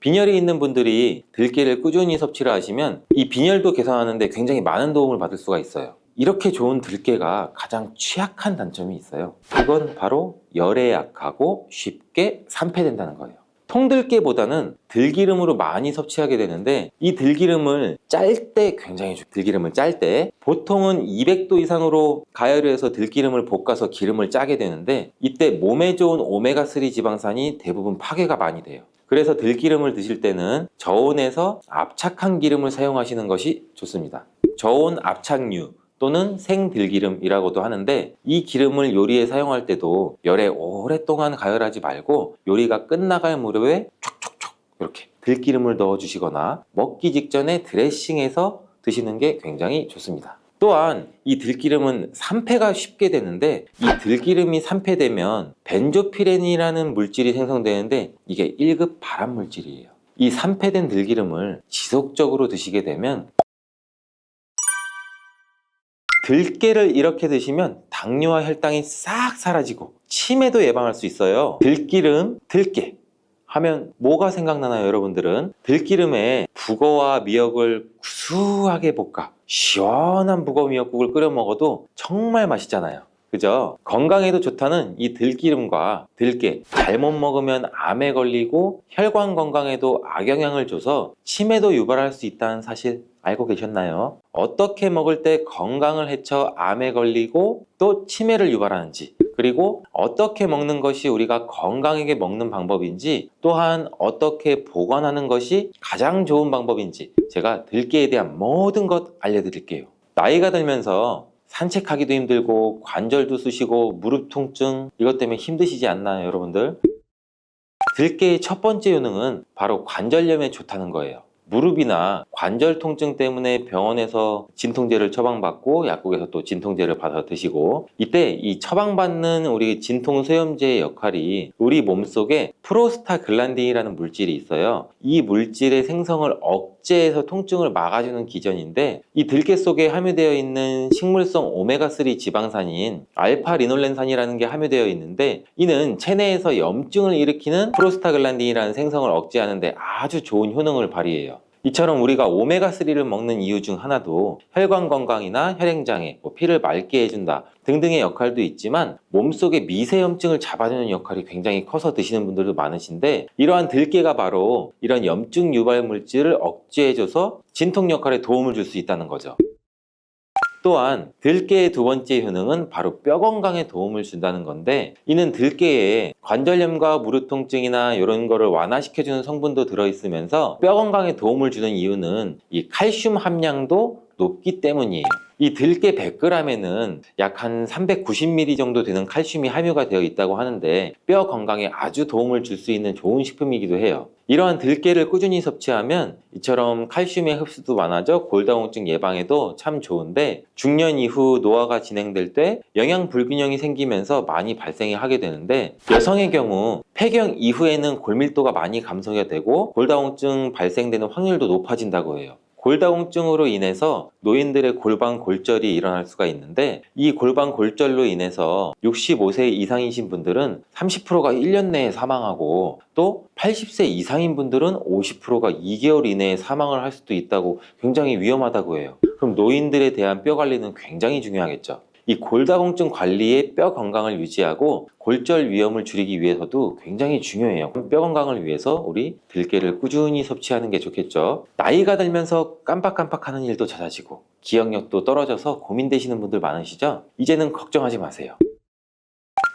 빈혈이 있는 분들이 들깨를 꾸준히 섭취를 하시면 이 빈혈도 개선하는데 굉장히 많은 도움을 받을 수가 있어요. 이렇게 좋은 들깨가 가장 취약한 단점이 있어요. 그건 바로 열에 약하고 쉽게 산패된다는 거예요. 통들깨보다는 들기름으로 많이 섭취하게 되는데, 이 들기름을 짤 때 굉장히 좋아요. 들기름을 짤 때 보통은 200도 이상으로 가열을 해서 들기름을 볶아서 기름을 짜게 되는데, 이때 몸에 좋은 오메가3 지방산이 대부분 파괴가 많이 돼요. 그래서 들기름을 드실 때는 저온에서 압착한 기름을 사용하시는 것이 좋습니다. 저온 압착류 또는 생들기름이라고도 하는데, 이 기름을 요리에 사용할 때도 열에 오랫동안 가열하지 말고 요리가 끝나갈 무렵에 촉촉촉 이렇게 들기름을 넣어 주시거나 먹기 직전에 드레싱해서 드시는 게 굉장히 좋습니다. 또한 이 들기름은 산패가 쉽게 되는데, 이 들기름이 산패되면 벤조피렌이라는 물질이 생성되는데, 이게 1급 발암 물질이에요. 이 산패된 들기름을 지속적으로 드시게 되면, 들깨를 이렇게 드시면 당뇨와 혈당이 싹 사라지고 치매도 예방할 수 있어요. 들기름, 들깨 하면 뭐가 생각나나요, 여러분들은? 들기름에 북어와 미역을 구수하게 볶아 시원한 북어 미역국을 끓여 먹어도 정말 맛있잖아요. 그죠? 건강에도 좋다는 이 들기름과 들깨, 잘못 먹으면 암에 걸리고 혈관 건강에도 악영향을 줘서 치매도 유발할 수 있다는 사실 알고 계셨나요? 어떻게 먹을 때 건강을 해쳐 암에 걸리고 또 치매를 유발하는지, 그리고 어떻게 먹는 것이 우리가 건강하게 먹는 방법인지, 또한 어떻게 보관하는 것이 가장 좋은 방법인지 제가 들깨에 대한 모든 것 알려드릴게요. 나이가 들면서 산책하기도 힘들고 관절도 쑤시고 무릎 통증, 이것 때문에 힘드시지 않나요, 여러분들? 들깨의 첫 번째 효능은 바로 관절염에 좋다는 거예요. 무릎이나 관절 통증 때문에 병원에서 진통제를 처방받고 약국에서 또 진통제를 받아 드시고, 이때 이 처방받는 우리 진통소염제의 역할이 우리 몸속에 프로스타글란딘이라는 물질이 있어요. 이 물질의 생성을 억제해서 통증을 막아주는 기전인데, 이 들깨 속에 함유되어 있는 식물성 오메가3 지방산인 알파리놀렌산이라는 게 함유되어 있는데, 이는 체내에서 염증을 일으키는 프로스타글란딘이라는 생성을 억제하는 데 아주 좋은 효능을 발휘해요. 이처럼 우리가 오메가3를 먹는 이유 중 하나도 혈관 건강이나 혈행장애, 피를 맑게 해준다 등등의 역할도 있지만, 몸속의 미세염증을 잡아주는 역할이 굉장히 커서 드시는 분들도 많으신데, 이러한 들깨가 바로 이런 염증 유발 물질을 억제해줘서 진통 역할에 도움을 줄 수 있다는 거죠. 또한 들깨의 두 번째 효능은 바로 뼈 건강에 도움을 준다는 건데, 이는 들깨에 관절염과 무릎 통증이나 이런 거를 완화시켜주는 성분도 들어있으면서 뼈 건강에 도움을 주는 이유는 이 칼슘 함량도 높기 때문이에요. 이 들깨 100g에는 약 한 390mg 정도 되는 칼슘이 함유가 되어 있다고 하는데, 뼈 건강에 아주 도움을 줄 수 있는 좋은 식품이기도 해요. 이러한 들깨를 꾸준히 섭취하면 이처럼 칼슘의 흡수도 많아져 골다공증 예방에도 참 좋은데, 중년 이후 노화가 진행될 때 영양 불균형이 생기면서 많이 발생이 하게 되는데, 여성의 경우 폐경 이후에는 골밀도가 많이 감소가 되고 골다공증 발생되는 확률도 높아진다고 해요. 골다공증으로 인해서 노인들의 골반 골절이 일어날 수가 있는데, 이 골반 골절로 인해서 65세 이상이신 분들은 30%가 1년 내에 사망하고, 또 80세 이상인 분들은 50%가 2개월 이내에 사망을 할 수도 있다고, 굉장히 위험하다고 해요. 그럼 노인들에 대한 뼈 관리는 굉장히 중요하겠죠. 이 골다공증 관리에 뼈 건강을 유지하고 골절 위험을 줄이기 위해서도 굉장히 중요해요. 뼈 건강을 위해서 우리 들깨를 꾸준히 섭취하는 게 좋겠죠. 나이가 들면서 깜빡깜빡하는 일도 잦아지고 기억력도 떨어져서 고민되시는 분들 많으시죠? 이제는 걱정하지 마세요.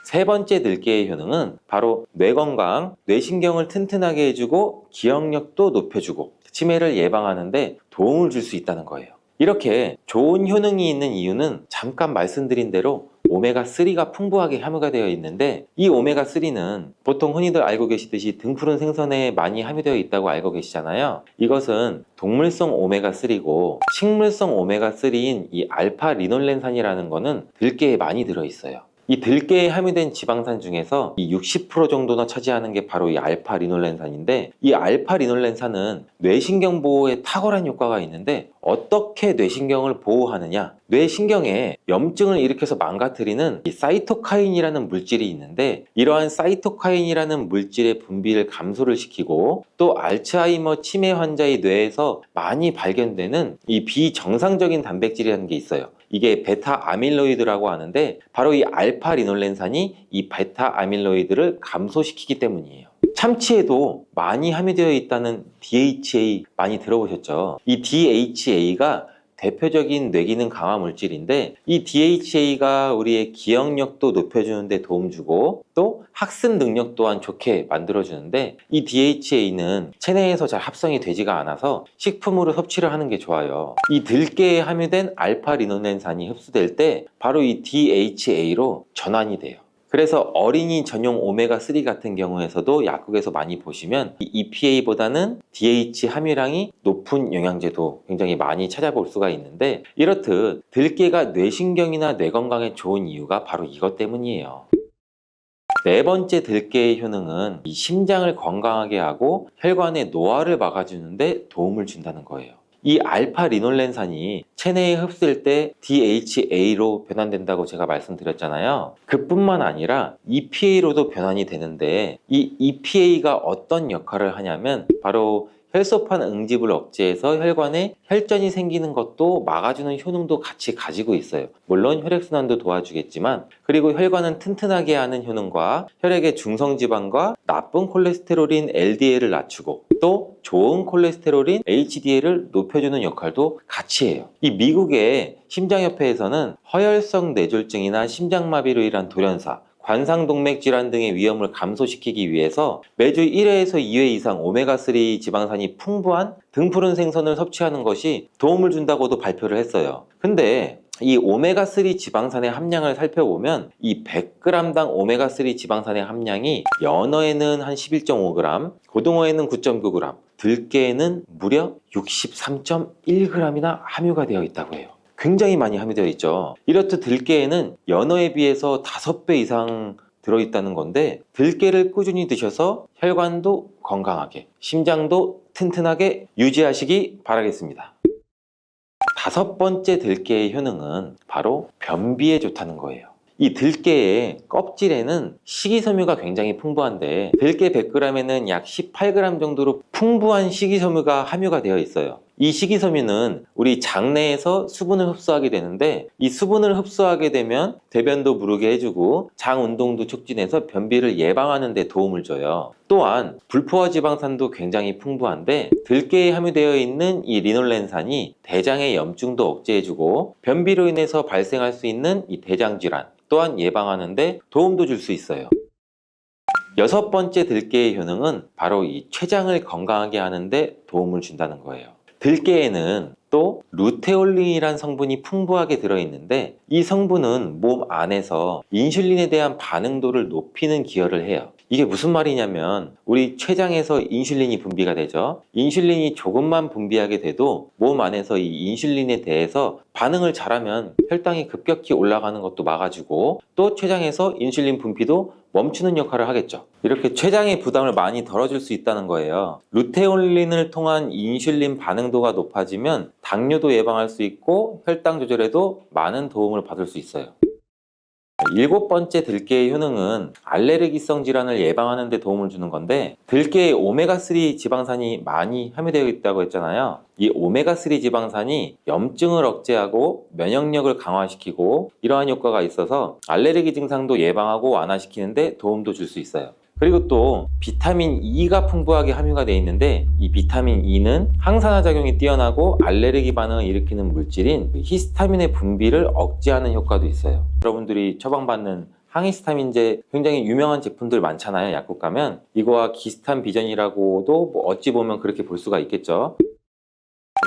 세 번째 들깨의 효능은 바로 뇌 건강, 뇌신경을 튼튼하게 해주고 기억력도 높여주고 치매를 예방하는 데 도움을 줄 수 있다는 거예요. 이렇게 좋은 효능이 있는 이유는 잠깐 말씀드린 대로 오메가3가 풍부하게 함유가 되어 있는데, 이 오메가3는 보통 흔히들 알고 계시듯이 등푸른 생선에 많이 함유되어 있다고 알고 계시잖아요. 이것은 동물성 오메가3고, 식물성 오메가3인 이 알파리놀렌산이라는 거는 들깨에 많이 들어있어요. 이 들깨에 함유된 지방산 중에서 이 60% 정도나 차지하는 게 바로 이 알파리놀렌산인데, 이 알파리놀렌산은 뇌신경 보호에 탁월한 효과가 있는데 어떻게 뇌신경을 보호하느냐? 뇌신경에 염증을 일으켜서 망가뜨리는 이 사이토카인이라는 물질이 있는데, 이러한 사이토카인이라는 물질의 분비를 감소를 시키고, 또 알츠하이머 치매 환자의 뇌에서 많이 발견되는 이 비정상적인 단백질이라는 게 있어요. 이게 베타 아밀로이드라고 하는데, 바로 이 알파리놀렌산이 이 베타 아밀로이드를 감소시키기 때문이에요. 참치에도 많이 함유되어 있다는 DHA 많이 들어보셨죠? 이 DHA가 대표적인 뇌기능 강화 물질인데, 이 DHA가 우리의 기억력도 높여주는 데 도움 주고 또 학습 능력 또한 좋게 만들어주는데, 이 DHA는 체내에서 잘 합성이 되지가 않아서 식품으로 섭취를 하는 게 좋아요. 이 들깨에 함유된 알파리놀렌산이 흡수될 때 바로 이 DHA로 전환이 돼요. 그래서 어린이 전용 오메가3 같은 경우에서도 약국에서 많이 보시면 이 EPA보다는 DH 함유량이 높은 영양제도 굉장히 많이 찾아볼 수가 있는데, 이렇듯 들깨가 뇌신경이나 뇌 건강에 좋은 이유가 바로 이것 때문이에요. 네 번째 들깨의 효능은 이 심장을 건강하게 하고 혈관의 노화를 막아주는 데 도움을 준다는 거예요. 이 알파리놀렌산이 체내에 흡수될 때 DHA로 변환된다고 제가 말씀드렸잖아요. 그뿐만 아니라 EPA로도 변환이 되는데, 이 EPA가 어떤 역할을 하냐면 바로 혈소판 응집을 억제해서 혈관에 혈전이 생기는 것도 막아주는 효능도 같이 가지고 있어요. 물론 혈액순환도 도와주겠지만, 그리고 혈관은 튼튼하게 하는 효능과 혈액의 중성지방과 나쁜 콜레스테롤인 LDL을 낮추고 또 좋은 콜레스테롤인 HDL을 높여주는 역할도 같이 해요. 이 미국의 심장협회에서는 허혈성 뇌졸중이나 심장마비로 인한 돌연사, 관상동맥 질환 등의 위험을 감소시키기 위해서 매주 1회에서 2회 이상 오메가3 지방산이 풍부한 등푸른 생선을 섭취하는 것이 도움을 준다고도 발표를 했어요. 근데 이 오메가3 지방산의 함량을 살펴보면 이 100g당 오메가3 지방산의 함량이 연어에는 한 11.5g, 고등어에는 9.9g, 들깨에는 무려 63.1g이나 함유가 되어 있다고 해요. 굉장히 많이 함유되어 있죠. 이렇듯 들깨에는 연어에 비해서 5배 이상 들어있다는 건데, 들깨를 꾸준히 드셔서 혈관도 건강하게, 심장도 튼튼하게 유지하시기 바라겠습니다. 다섯 번째 들깨의 효능은 바로 변비에 좋다는 거예요. 이 들깨의 껍질에는 식이섬유가 굉장히 풍부한데, 들깨 100g에는 약 18g 정도로 풍부한 식이섬유가 함유가 되어 있어요. 이 식이섬유는 우리 장내에서 수분을 흡수하게 되는데, 이 수분을 흡수하게 되면 대변도 무르게 해주고 장 운동도 촉진해서 변비를 예방하는 데 도움을 줘요. 또한 불포화 지방산도 굉장히 풍부한데, 들깨에 함유되어 있는 이 리놀렌산이 대장의 염증도 억제해주고 변비로 인해서 발생할 수 있는 이 대장질환 또한 예방하는 데 도움도 줄 수 있어요. 여섯 번째 들깨의 효능은 바로 이 췌장을 건강하게 하는데 도움을 준다는 거예요. 들깨에는 또 루테올린이란 성분이 풍부하게 들어있는데, 이 성분은 몸 안에서 인슐린에 대한 반응도를 높이는 기여를 해요. 이게 무슨 말이냐면, 우리 췌장에서 인슐린이 분비가 되죠. 인슐린이 조금만 분비하게 돼도 몸 안에서 이 인슐린에 대해서 반응을 잘하면 혈당이 급격히 올라가는 것도 막아주고, 또 췌장에서 인슐린 분비도 멈추는 역할을 하겠죠. 이렇게 췌장의 부담을 많이 덜어줄 수 있다는 거예요. 루테올린을 통한 인슐린 반응도가 높아지면 당뇨도 예방할 수 있고 혈당 조절에도 많은 도움을 받을 수 있어요. 일곱 번째 들깨의 효능은 알레르기성 질환을 예방하는 데 도움을 주는 건데, 들깨에 오메가3 지방산이 많이 함유되어 있다고 했잖아요. 이 오메가3 지방산이 염증을 억제하고 면역력을 강화시키고 이러한 효과가 있어서 알레르기 증상도 예방하고 완화시키는 데 도움도 줄 수 있어요. 그리고 또 비타민 E가 풍부하게 함유가 되어 있는데, 이 비타민 E는 항산화 작용이 뛰어나고 알레르기 반응을 일으키는 물질인 히스타민의 분비를 억제하는 효과도 있어요. 여러분들이 처방받는 항히스타민제 굉장히 유명한 제품들 많잖아요. 약국 가면 이거와 기스탄 비전이라고도 어찌 보면 그렇게 볼 수가 있겠죠.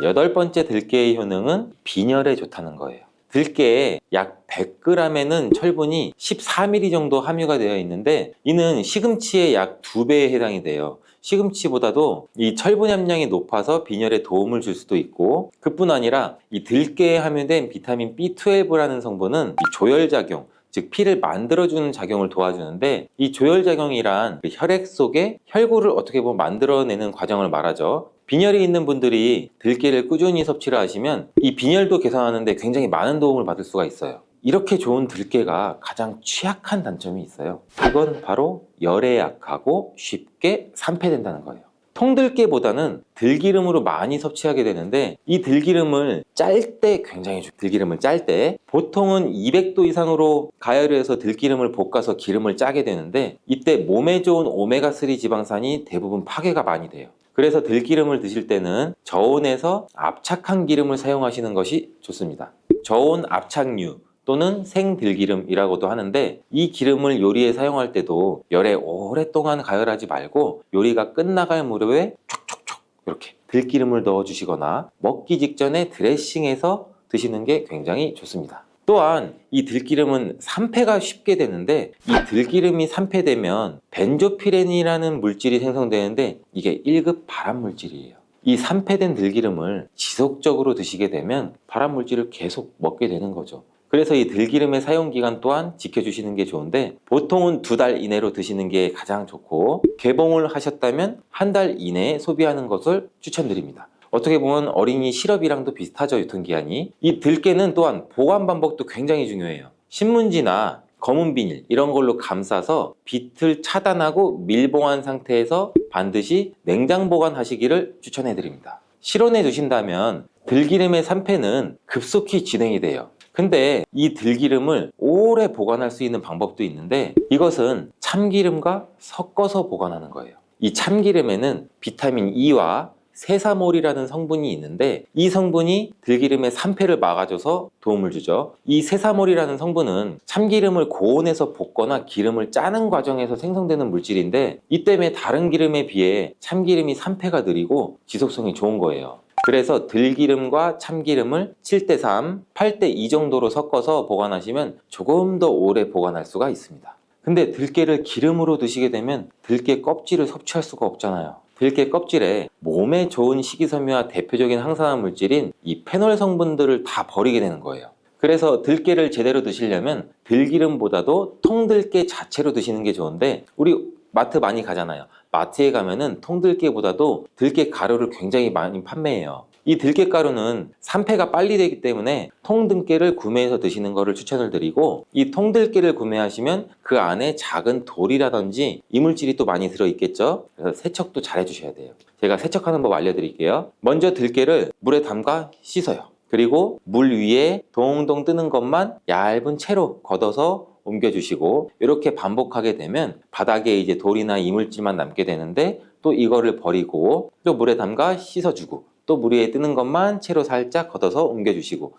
여덟 번째 들깨의 효능은 빈혈에 좋다는 거예요. 들깨에 약 100g에는 철분이 14mg 정도 함유가 되어 있는데, 이는 시금치의 약 2배에 해당이 돼요. 시금치보다도 이 철분 함량이 높아서 빈혈에 도움을 줄 수도 있고, 그뿐 아니라 이 들깨에 함유된 비타민 B12라는 성분은 이 조혈작용, 즉 피를 만들어주는 작용을 도와주는데, 이 조혈작용이란 그 혈액 속에 혈구를 어떻게 보면 만들어내는 과정을 말하죠. 빈혈이 있는 분들이 들깨를 꾸준히 섭취를 하시면 이 빈혈도 개선하는데 굉장히 많은 도움을 받을 수가 있어요. 이렇게 좋은 들깨가 가장 취약한 단점이 있어요. 그건 바로 열에 약하고 쉽게 산패된다는 거예요. 통들깨보다는 들기름으로 많이 섭취하게 되는데, 이 들기름을 짤 때 굉장히 좋아요. 들기름을 짤 때 보통은 200도 이상으로 가열을 해서 들기름을 볶아서 기름을 짜게 되는데, 이때 몸에 좋은 오메가3 지방산이 대부분 파괴가 많이 돼요. 그래서 들기름을 드실 때는 저온에서 압착한 기름을 사용하시는 것이 좋습니다. 저온 압착류 또는 생들기름이라고도 하는데, 이 기름을 요리에 사용할 때도 열에 오랫동안 가열하지 말고 요리가 끝나갈 무렵에 촉촉촉 이렇게 들기름을 넣어 주시거나 먹기 직전에 드레싱해서 드시는 게 굉장히 좋습니다. 또한 이 들기름은 산패가 쉽게 되는데, 이 들기름이 산패되면 벤조피렌이라는 물질이 생성되는데, 이게 1급 발암 물질이에요. 이 산패된 들기름을 지속적으로 드시게 되면 발암 물질을 계속 먹게 되는 거죠. 그래서 이 들기름의 사용기간 또한 지켜주시는 게 좋은데, 보통은 2달 이내로 드시는 게 가장 좋고, 개봉을 하셨다면 1달 이내에 소비하는 것을 추천드립니다. 어떻게 보면 어린이 시럽이랑도 비슷하죠, 유통기한이. 이 들깨는 또한 보관 방법도 굉장히 중요해요. 신문지나 검은 비닐 이런 걸로 감싸서 빛을 차단하고 밀봉한 상태에서 반드시 냉장 보관하시기를 추천해 드립니다. 실온에 두신다면 들기름의 산패는 급속히 진행이 돼요. 근데 이 들기름을 오래 보관할 수 있는 방법도 있는데, 이것은 참기름과 섞어서 보관하는 거예요. 이 참기름에는 비타민 E와 세사몰이라는 성분이 있는데, 이 성분이 들기름의 산패를 막아줘서 도움을 주죠. 이 세사몰이라는 성분은 참기름을 고온에서 볶거나 기름을 짜는 과정에서 생성되는 물질인데, 이 때문에 다른 기름에 비해 참기름이 산패가 느리고 지속성이 좋은 거예요. 그래서 들기름과 참기름을 7:3, 8:2 정도로 섞어서 보관하시면 조금 더 오래 보관할 수가 있습니다. 근데 들깨를 기름으로 드시게 되면 들깨 껍질을 섭취할 수가 없잖아요. 들깨 껍질에 몸에 좋은 식이섬유와 대표적인 항산화 물질인 이 페놀 성분들을 다 버리게 되는 거예요. 그래서 들깨를 제대로 드시려면 들기름보다도 통들깨 자체로 드시는 게 좋은데, 우리 마트 많이 가잖아요. 마트에 가면은 통들깨보다도 들깨 가루를 굉장히 많이 판매해요. 이 들깨 가루는 산패가 빨리 되기 때문에 통들깨를 구매해서 드시는 것을 추천을 드리고, 이 통들깨를 구매하시면 그 안에 작은 돌이라든지 이물질이 또 많이 들어있겠죠. 그래서 세척도 잘 해주셔야 돼요. 제가 세척하는 법 알려드릴게요. 먼저 들깨를 물에 담가 씻어요. 그리고 물 위에 동동 뜨는 것만 얇은 채로 걷어서 옮겨주시고, 이렇게 반복하게 되면 바닥에 이제 돌이나 이물질만 남게 되는데, 또 이거를 버리고 또 물에 담가 씻어주고, 또 물 위에 뜨는 것만 채로 살짝 걷어서 옮겨주시고,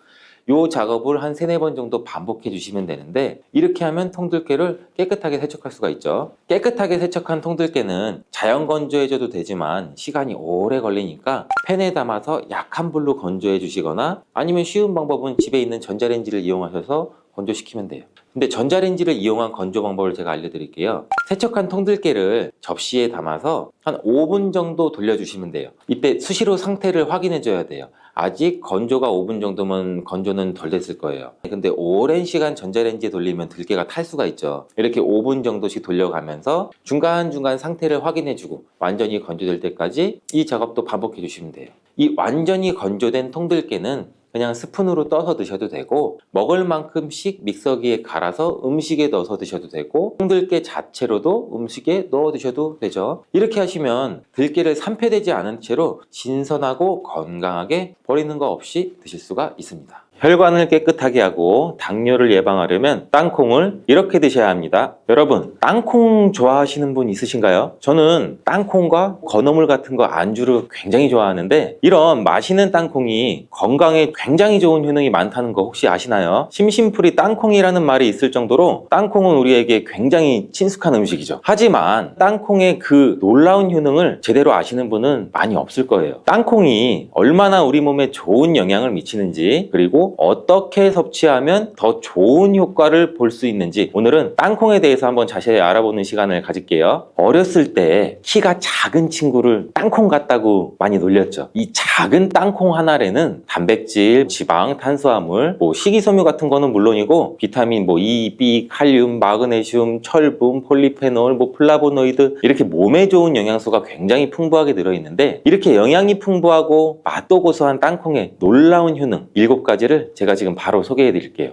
이 작업을 한 3-4번 정도 반복해 주시면 되는데, 이렇게 하면 통들깨를 깨끗하게 세척할 수가 있죠. 깨끗하게 세척한 통들깨는 자연 건조해줘도 되지만 시간이 오래 걸리니까 팬에 담아서 약한 불로 건조해 주시거나, 아니면 쉬운 방법은 집에 있는 전자레인지를 이용하셔서 건조시키면 돼요. 근데 전자레인지를 이용한 건조 방법을 제가 알려드릴게요. 세척한 통들깨를 접시에 담아서 한 5분 정도 돌려주시면 돼요. 이때 수시로 상태를 확인해 줘야 돼요. 아직 건조가 5분 정도면 건조는 덜 됐을 거예요. 근데 오랜 시간 전자레인지에 돌리면 들깨가 탈 수가 있죠. 이렇게 5분 정도씩 돌려가면서 중간중간 상태를 확인해 주고 완전히 건조될 때까지 이 작업도 반복해 주시면 돼요. 이 완전히 건조된 통들깨는 그냥 스푼으로 떠서 드셔도 되고, 먹을 만큼씩 믹서기에 갈아서 음식에 넣어서 드셔도 되고, 통들깨 자체로도 음식에 넣어 드셔도 되죠. 이렇게 하시면 들깨를 산패되지 않은 채로 신선하고 건강하게 버리는 거 없이 드실 수가 있습니다. 혈관을 깨끗하게 하고 당뇨를 예방하려면 땅콩을 이렇게 드셔야 합니다. 여러분, 땅콩 좋아하시는 분 있으신가요? 저는 땅콩과 건어물 같은 거 안주를 굉장히 좋아하는데, 이런 맛있는 땅콩이 건강에 굉장히 좋은 효능이 많다는 거 혹시 아시나요? 심심풀이 땅콩이라는 말이 있을 정도로 땅콩은 우리에게 굉장히 친숙한 음식이죠. 하지만 땅콩의 그 놀라운 효능을 제대로 아시는 분은 많이 없을 거예요. 땅콩이 얼마나 우리 몸에 좋은 영향을 미치는지, 그리고 그리고 어떻게 섭취하면 더 좋은 효과를 볼 수 있는지 오늘은 땅콩에 대해서 한번 자세히 알아보는 시간을 가질게요. 어렸을 때 키가 작은 친구를 땅콩 같다고 많이 놀렸죠. 이 작은 땅콩 한 알에는 단백질, 지방, 탄수화물, 식이섬유 같은 거는 물론이고 비타민 E, B, 칼륨, 마그네슘, 철분, 폴리페놀, 플라보노이드 이렇게 몸에 좋은 영양소가 굉장히 풍부하게 들어있는데 이렇게 영양이 풍부하고 맛도 고소한 땅콩의 놀라운 효능 7가지를 제가 지금 바로 소개해 드릴게요.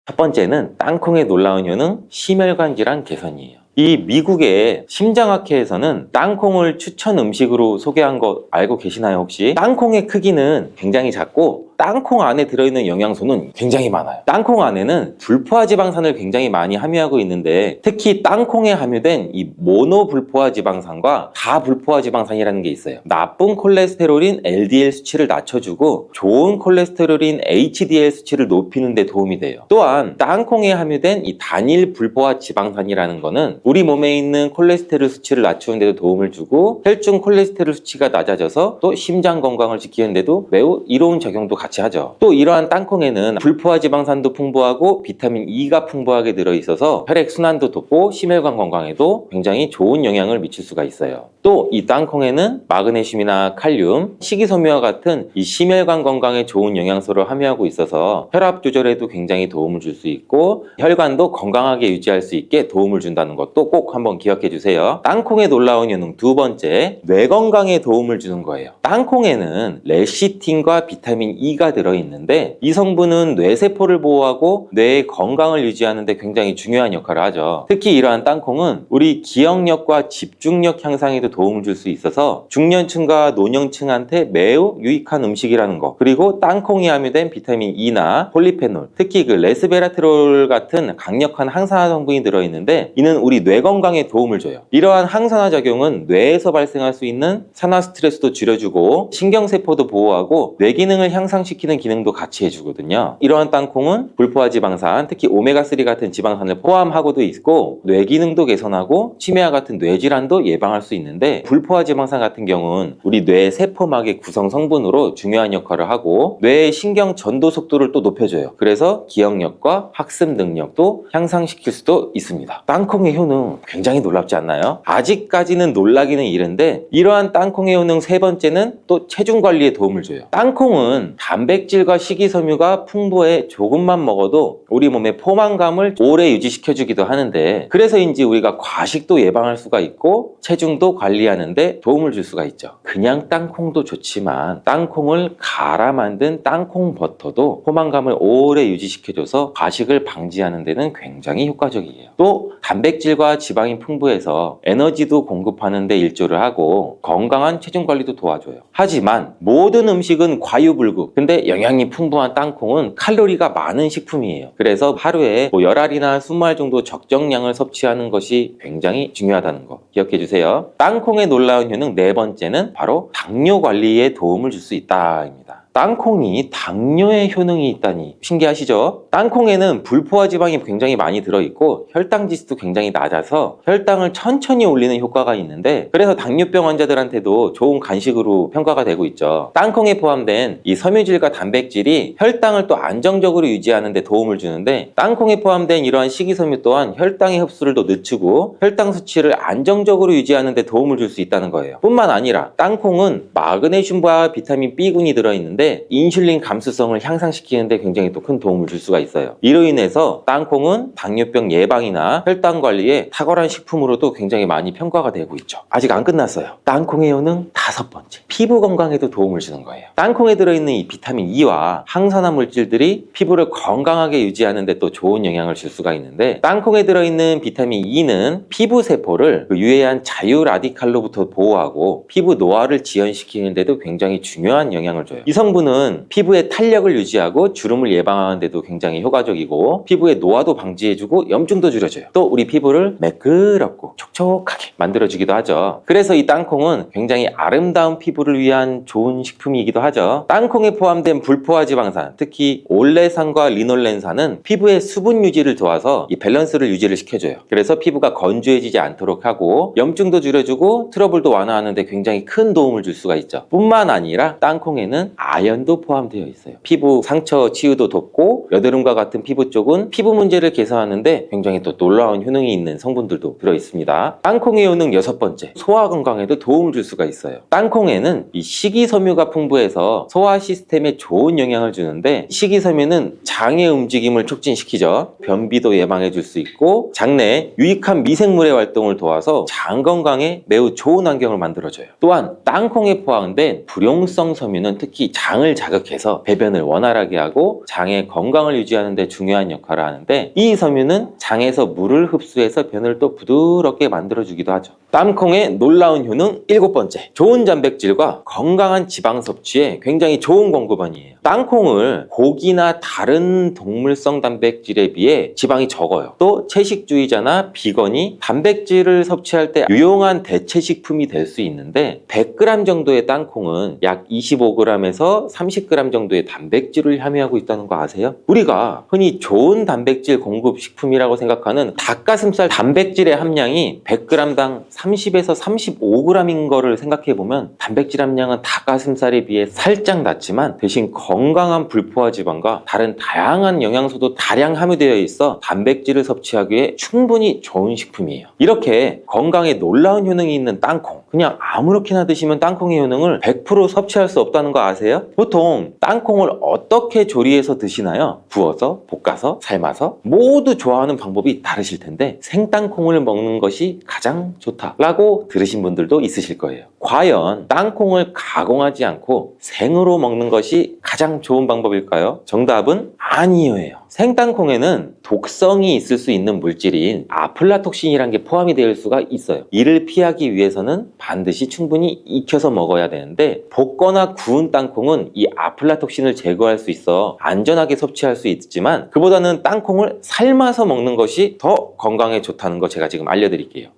첫 번째는 땅콩의 놀라운 효능 심혈관 질환 개선이에요. 이 미국의 심장학회에서는 땅콩을 추천 음식으로 소개한 거 알고 계시나요 혹시? 땅콩의 크기는 굉장히 작고 땅콩 안에 들어있는 영양소는 굉장히 많아요. 땅콩 안에는 불포화 지방산을 굉장히 많이 함유하고 있는데 특히 땅콩에 함유된 이 모노불포화 지방산과 다불포화 지방산이라는 게 있어요. 나쁜 콜레스테롤인 LDL 수치를 낮춰주고 좋은 콜레스테롤인 HDL 수치를 높이는 데 도움이 돼요. 또한 땅콩에 함유된 이 단일 불포화 지방산이라는 거는 우리 몸에 있는 콜레스테롤 수치를 낮추는 데도 도움을 주고 혈중 콜레스테롤 수치가 낮아져서 또 심장 건강을 지키는 데도 매우 이로운 작용도 같이 하죠. 또 이러한 땅콩에는 불포화 지방산도 풍부하고 비타민 E가 풍부하게 들어있어서 혈액 순환도 돕고 심혈관 건강에도 굉장히 좋은 영향을 미칠 수가 있어요. 또 이 땅콩에는 마그네슘이나 칼륨, 식이섬유와 같은 이 심혈관 건강에 좋은 영양소를 함유하고 있어서 혈압 조절에도 굉장히 도움을 줄 수 있고 혈관도 건강하게 유지할 수 있게 도움을 준다는 것도 꼭 한번 기억해 주세요. 땅콩의 놀라운 효능 두 번째, 뇌 건강에 도움을 주는 거예요. 땅콩에는 레시틴과 비타민 E가 들어있는데 이 성분은 뇌세포를 보호하고 뇌의 건강을 유지하는 데 굉장히 중요한 역할을 하죠. 특히 이러한 땅콩은 우리 기억력과 집중력 향상에도 도움을 줄 수 있어서 중년층과 노년층한테 매우 유익한 음식이라는 거, 그리고 땅콩이 함유된 비타민 E나 폴리페놀, 특히 그 레스베라트롤 같은 강력한 항산화 성분이 들어있는데 이는 우리 뇌 건강에 도움을 줘요. 이러한 항산화 작용은 뇌에서 발생할 수 있는 산화 스트레스도 줄여주고 신경세포도 보호하고 뇌 기능을 향상시키는 기능도 같이 해주거든요. 이러한 땅콩은 불포화 지방산, 특히 오메가3 같은 지방산을 포함하고도 있고 뇌 기능도 개선하고 치매와 같은 뇌질환도 예방할 수 있는데 불포화 지방산 같은 경우는 우리 뇌 세포막의 구성 성분으로 중요한 역할을 하고 뇌의 신경 전도 속도를 또 높여줘요. 그래서 기억력과 학습 능력도 향상시킬 수도 있습니다. 땅콩의 효능 굉장히 놀랍지 않나요? 아직까지는 놀라기는 이른데 이러한 땅콩의 효능 세 번째는 또 체중 관리에 도움을 줘요. 땅콩은 단백질과 식이섬유가 풍부해 조금만 먹어도 우리 몸의 포만감을 오래 유지시켜주기도 하는데 그래서인지 우리가 과식도 예방할 수가 있고 체중도 관리하는 데 도움을 줄 수가 있죠. 그냥 땅콩도 좋지만 땅콩을 갈아 만든 땅콩 버터도 포만감을 오래 유지시켜줘서 과식을 방지하는 데는 굉장히 효과적이에요. 또 단백질과 지방이 풍부해서 에너지도 공급하는 데 일조를 하고 건강한 체중 관리도 도와줘요. 하지만 모든 음식은 과유불급, 근데 영양이 풍부한 땅콩은 칼로리가 많은 식품이에요. 그래서 하루에 10알이나 20알 정도 적정량을 섭취하는 것이 굉장히 중요하다는 거 기억해 주세요. 땅콩의 놀라운 효능 네 번째는 바로 당뇨 관리에 도움을 줄 수 있다입니다. 땅콩이 당뇨에 효능이 있다니 신기하시죠? 땅콩에는 불포화 지방이 굉장히 많이 들어있고 혈당 지수도 굉장히 낮아서 혈당을 천천히 올리는 효과가 있는데 그래서 당뇨병 환자들한테도 좋은 간식으로 평가가 되고 있죠. 땅콩에 포함된 이 섬유질과 단백질이 혈당을 또 안정적으로 유지하는 데 도움을 주는데 땅콩에 포함된 이러한 식이섬유 또한 혈당의 흡수를 더 늦추고 혈당 수치를 안정적으로 유지하는 데 도움을 줄 수 있다는 거예요. 뿐만 아니라 땅콩은 마그네슘과 비타민 B군이 들어있는데 인슐린 감수성을 향상시키는 데 굉장히 또 큰 도움을 줄 수가 있어요. 이로 인해서 땅콩은 당뇨병 예방이나 혈당 관리에 탁월한 식품으로도 굉장히 많이 평가가 되고 있죠. 아직 안 끝났어요. 땅콩의 효능 다섯 번째, 피부 건강에도 도움을 주는 거예요. 땅콩에 들어있는 이 비타민 E와 항산화 물질들이 피부를 건강하게 유지하는 데 또 좋은 영향을 줄 수가 있는데 땅콩에 들어있는 비타민 E는 피부 세포를 유해한 자유 라디칼로부터 보호하고 피부 노화를 지연시키는 데도 굉장히 중요한 영향을 줘요. 이 성분은 피부의 탄력을 유지하고 주름을 예방하는 데도 굉장히 효과적이고 피부의 노화도 방지해주고 염증도 줄여줘요. 또 우리 피부를 매끄럽고 촉촉하게 만들어주기도 하죠. 그래서 이 땅콩은 굉장히 아름다운 피부를 피부를 위한 좋은 식품이기도 하죠. 땅콩에 포함된 불포화 지방산, 특히 올레산과 리놀렌산은 피부의 수분 유지를 도와서 이 밸런스를 유지를 시켜줘요. 그래서 피부가 건조해지지 않도록 하고 염증도 줄여주고 트러블도 완화하는 데 굉장히 큰 도움을 줄 수가 있죠. 뿐만 아니라 땅콩에는 아연도 포함되어 있어요. 피부 상처 치유도 돕고 여드름과 같은 피부 쪽은 피부 문제를 개선하는데 굉장히 또 놀라운 효능이 있는 성분들도 들어있습니다. 땅콩의 효능 6번째, 소화 건강에도 도움을 줄 수가 있어요. 땅콩에는 이 식이섬유가 풍부해서 소화 시스템에 좋은 영향을 주는데, 식이섬유는 장의 움직임을 촉진시키죠. 변비도 예방해 줄 수 있고 장내에 유익한 미생물의 활동을 도와서 장 건강에 매우 좋은 환경을 만들어줘요. 또한 땅콩에 포함된 불용성 섬유는 특히 장을 자극해서 배변을 원활하게 하고 장의 건강을 유지하는 데 중요한 역할을 하는데, 이 섬유는 장에서 물을 흡수해서 변을 또 부드럽게 만들어주기도 하죠. 땅콩의 놀라운 효능 7번째, 좋은 단백질과 건강한 지방 섭취에 굉장히 좋은 공급원이에요. 땅콩을 고기나 다른 동물성 단백질에 비해 지방이 적어요. 또 채식주의자나 비건이 단백질을 섭취할 때 유용한 대체식품이 될 수 있는데, 100g 정도의 땅콩은 약 25g에서 30g 정도의 단백질을 함유하고 있다는 거 아세요? 우리가 흔히 좋은 단백질 공급 식품이라고 생각하는 닭가슴살 단백질의 함량이 100g당 30에서 35g인 거를 생각해보면 단백질 함량은 닭가슴살에 비해 살짝 낮지만 대신 건강한 불포화 지방과 다른 다양한 영양소도 다량 함유되어 있어 단백질을 섭취하기에 충분히 좋은 식품이에요. 이렇게 건강에 놀라운 효능이 있는 땅콩, 그냥 아무렇게나 드시면 땅콩의 효능을 100% 섭취할 수 없다는 거 아세요? 보통 땅콩을 어떻게 조리해서 드시나요? 구워서, 볶아서, 삶아서? 모두 좋아하는 방법이 다르실 텐데 생땅콩을 먹는 것이 가장 좋다라고 들으신 분들도 있으실 거예요. 과연 땅콩을 가공하지 않고 생으로 먹는 것이 가장 좋은 방법일까요? 정답은 아니에요. 생땅콩에는 독성이 있을 수 있는 물질인 아플라톡신이라는 게 포함이 될 수가 있어요. 이를 피하기 위해서는 반드시 충분히 익혀서 먹어야 되는데, 볶거나 구운 땅콩은 이 아플라톡신을 제거할 수 있어 안전하게 섭취할 수 있지만 그보다는 땅콩을 삶아서 먹는 것이 더 건강에 좋다는 거 제가 지금 알려드릴게요.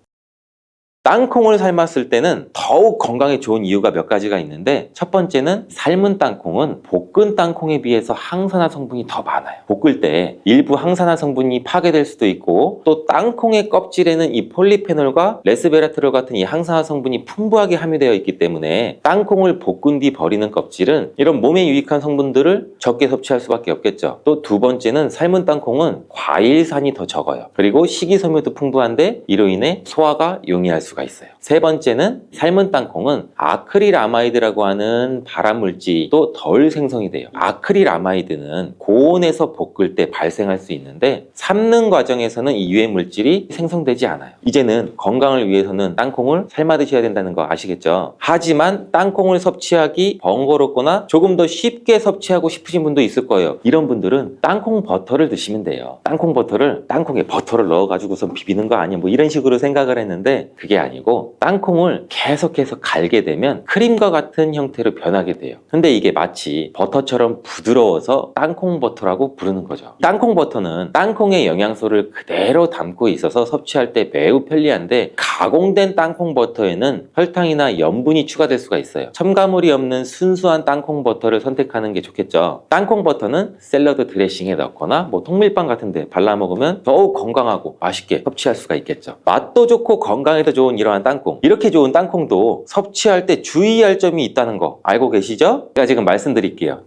땅콩을 삶았을 때는 더욱 건강에 좋은 이유가 몇 가지가 있는데, 첫 번째는 삶은 땅콩은 볶은 땅콩에 비해서 항산화 성분이 더 많아요. 볶을 때 일부 항산화 성분이 파괴될 수도 있고, 또 땅콩의 껍질에는 이 폴리페놀과 레스베라트롤 같은 이 항산화 성분이 풍부하게 함유되어 있기 때문에 땅콩을 볶은 뒤 버리는 껍질은 이런 몸에 유익한 성분들을 적게 섭취할 수밖에 없겠죠. 또 두 번째는 삶은 땅콩은 과일산이 더 적어요. 그리고 식이섬유도 풍부한데 이로 인해 소화가 용이할 수가 있어요. 세 번째는 삶은 땅콩은 아크릴아마이드라고 하는 발암물질도 덜 생성이 돼요. 아크릴아마이드는 고온에서 볶을 때 발생할 수 있는데 삶는 과정에서는 이 유해물질이 생성되지 않아요. 이제는 건강을 위해서는 땅콩을 삶아 드셔야 된다는 거 아시겠죠? 하지만 땅콩을 섭취하기 번거롭거나 조금 더 쉽게 섭취하고 싶으신 분도 있을 거예요. 이런 분들은 땅콩 버터를 드시면 돼요. 땅콩 버터를 땅콩에 버터를 넣어가지고선 비비는 거 아니야, 뭐 이런 식으로 생각을 했는데 그게 아니고, 땅콩을 계속해서 갈게 되면 크림과 같은 형태로 변하게 돼요. 근데 이게 마치 버터처럼 부드러워서 땅콩 버터라고 부르는 거죠. 땅콩 버터는 땅콩의 영양소를 그대로 담고 있어서 섭취할 때 매우 편리한데, 가공된 땅콩 버터에는 설탕이나 염분이 추가될 수가 있어요. 첨가물이 없는 순수한 땅콩 버터를 선택하는 게 좋겠죠. 땅콩 버터는 샐러드 드레싱에 넣거나 뭐 통밀빵 같은 데 발라 먹으면 더욱 건강하고 맛있게 섭취할 수가 있겠죠. 맛도 좋고 건강에도 좋은 이러한 땅콩, 이렇게 좋은 땅콩도 섭취할 때 주의할 점이 있다는 거 알고 계시죠? 제가 지금 말씀드릴게요.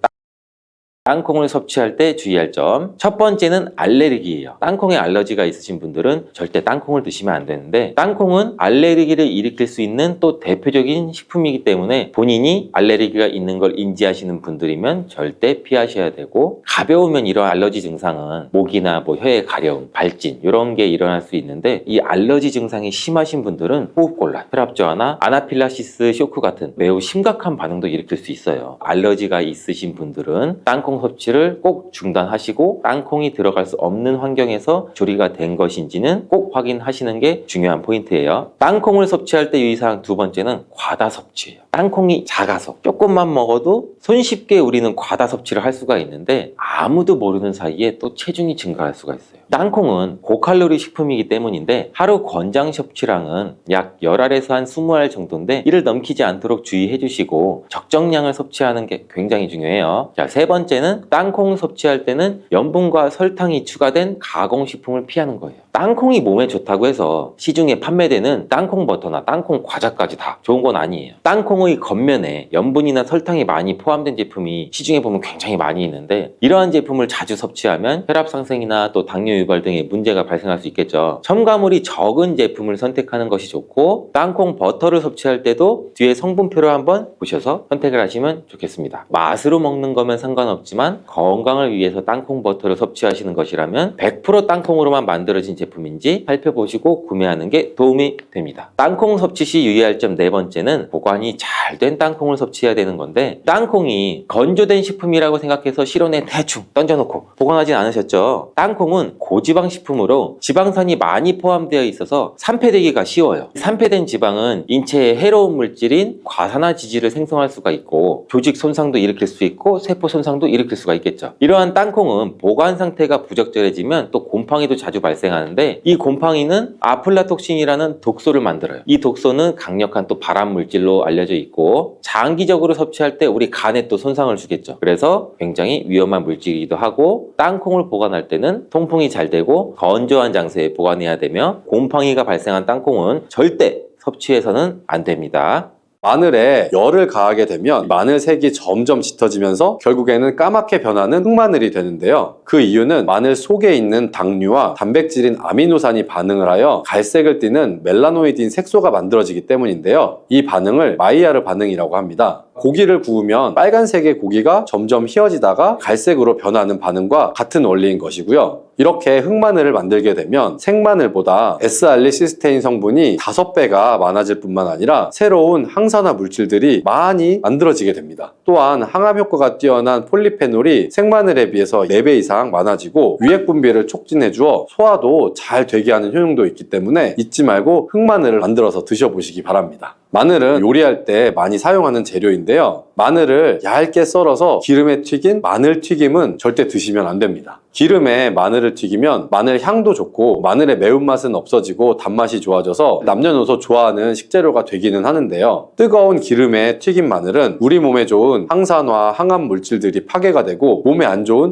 땅콩을 섭취할 때 주의할 점, 첫 번째는 알레르기예요. 땅콩에 알러지가 있으신 분들은 절대 땅콩을 드시면 안 되는데, 땅콩은 알레르기를 일으킬 수 있는 또 대표적인 식품이기 때문에 본인이 알레르기가 있는 걸 인지하시는 분들이면 절대 피하셔야 되고, 가벼우면 이러한 알러지 증상은 목이나 뭐 혀의 가려움, 발진 이런 게 일어날 수 있는데, 이 알러지 증상이 심하신 분들은 호흡곤란, 혈압 저하나 아나필락시스 쇼크 같은 매우 심각한 반응도 일으킬 수 있어요. 알러지가 있으신 분들은 땅콩 땅콩 섭취를 꼭 중단하시고 땅콩이 들어갈 수 없는 환경에서 조리가 된 것인지는 꼭 확인하시는 게 중요한 포인트예요. 땅콩을 섭취할 때 유의사항 두 번째는 과다 섭취예요. 땅콩이 작아서 조금만 먹어도 손쉽게 우리는 과다 섭취를 할 수가 있는데 아무도 모르는 사이에 또 체중이 증가할 수가 있어요. 땅콩은 고칼로리 식품이기 때문인데 하루 권장 섭취량은 약 10알에서 한 20알 정도인데 이를 넘기지 않도록 주의해 주시고 적정량을 섭취하는 게 굉장히 중요해요. 자, 세 번째는 땅콩 섭취할 때는 염분과 설탕이 추가된 가공식품을 피하는 거예요. 땅콩이 몸에 좋다고 해서 시중에 판매되는 땅콩 버터나 땅콩 과자까지 다 좋은 건 아니에요. 땅콩의 겉면에 염분이나 설탕이 많이 포함된 제품이 시중에 보면 굉장히 많이 있는데 이러한 제품을 자주 섭취하면 혈압 상승이나 또 당뇨 유발 등의 문제가 발생할 수 있겠죠. 첨가물이 적은 제품을 선택하는 것이 좋고 땅콩 버터를 섭취할 때도 뒤에 성분표를 한번 보셔서 선택을 하시면 좋겠습니다. 맛으로 먹는 거면 상관없지만 건강을 위해서 땅콩 버터를 섭취하시는 것이라면 100% 땅콩으로만 만들어진 제품인지 살펴보시고 구매하는 게 도움이 됩니다. 땅콩 섭취 시 유의할 점 네 번째는 보관이 잘 된 땅콩을 섭취해야 되는 건데 땅콩이 건조된 식품이라고 생각해서 실온에 대충 던져놓고 보관하진 않으셨죠? 땅콩은 고지방 식품으로 지방산이 많이 포함되어 있어서 산패되기가 쉬워요. 산패된 지방은 인체에 해로운 물질인 과산화지질을 생성할 수가 있고 조직 손상도 일으킬 수 있고 세포 손상도 일으킬 수가 있겠죠. 이러한 땅콩은 보관 상태가 부적절해지면 또 곰팡이도 자주 발생하는데 이 곰팡이는 아플라톡신이라는 독소를 만들어요. 이 독소는 강력한 또 발암 물질로 알려져 있고 장기적으로 섭취할 때 우리 간에 또 손상을 주겠죠. 그래서 굉장히 위험한 물질이기도 하고 땅콩을 보관할 때는 통풍이 잘 되고 건조한 장소에 보관해야 되며 곰팡이가 발생한 땅콩은 절대 섭취해서는 안 됩니다. 마늘에 열을 가하게 되면 마늘 색이 점점 짙어지면서 결국에는 까맣게 변하는 흑마늘이 되는데요. 그 이유는 마늘 속에 있는 당류와 단백질인 아미노산이 반응을 하여 갈색을 띠는 멜라노이드인 색소가 만들어지기 때문인데요. 이 반응을 마이야르 반응이라고 합니다. 고기를 구우면 빨간색의 고기가 점점 휘어지다가 갈색으로 변하는 반응과 같은 원리인 것이고요. 이렇게 흑마늘을 만들게 되면 생마늘보다 S알리시스테인 성분이 5배가 많아질 뿐만 아니라 새로운 항산화 물질들이 많이 만들어지게 됩니다. 또한 항암 효과가 뛰어난 폴리페놀이 생마늘에 비해서 4배 이상 많아지고 유액 분비를 촉진해 주어 소화도 잘 되게 하는 효능도 있기 때문에 잊지 말고 흑마늘을 만들어서 드셔보시기 바랍니다. 마늘은 요리할 때 많이 사용하는 재료인데요. 마늘을 얇게 썰어서 기름에 튀긴 마늘 튀김은 절대 드시면 안 됩니다. 기름에 마늘을 튀기면 마늘 향도 좋고 마늘의 매운맛은 없어지고 단맛이 좋아져서 남녀노소 좋아하는 식재료가 되기는 하는데요. 뜨거운 기름에 튀긴 마늘은 우리 몸에 좋은 항산화, 항암 물질들이 파괴가 되고 몸에 안 좋은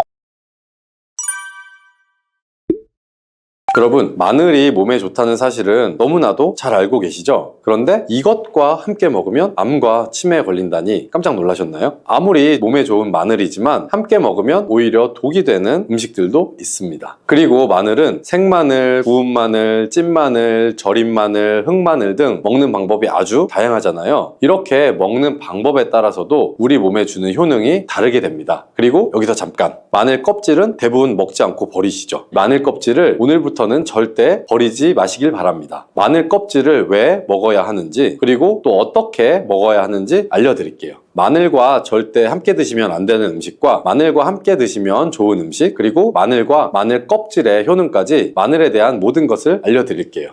여러분, 마늘이 몸에 좋다는 사실은 너무나도 잘 알고 계시죠? 그런데 이것과 함께 먹으면 암과 치매에 걸린다니 깜짝 놀라셨나요? 아무리 몸에 좋은 마늘이지만 함께 먹으면 오히려 독이 되는 음식들도 있습니다. 그리고 마늘은 생마늘, 구운 마늘, 찐 마늘, 절인 마늘, 흑마늘 등 먹는 방법이 아주 다양하잖아요. 이렇게 먹는 방법에 따라서도 우리 몸에 주는 효능이 다르게 됩니다. 그리고 여기서 잠깐, 마늘 껍질은 대부분 먹지 않고 버리시죠. 마늘 껍질을 오늘부터 절대 버리지 마시길 바랍니다. 마늘 껍질을 왜 먹어야 하는지 그리고 또 어떻게 먹어야 하는지 알려드릴게요. 마늘과 절대 함께 드시면 안 되는 음식과 마늘과 함께 드시면 좋은 음식 그리고 마늘과 마늘 껍질의 효능까지 마늘에 대한 모든 것을 알려드릴게요.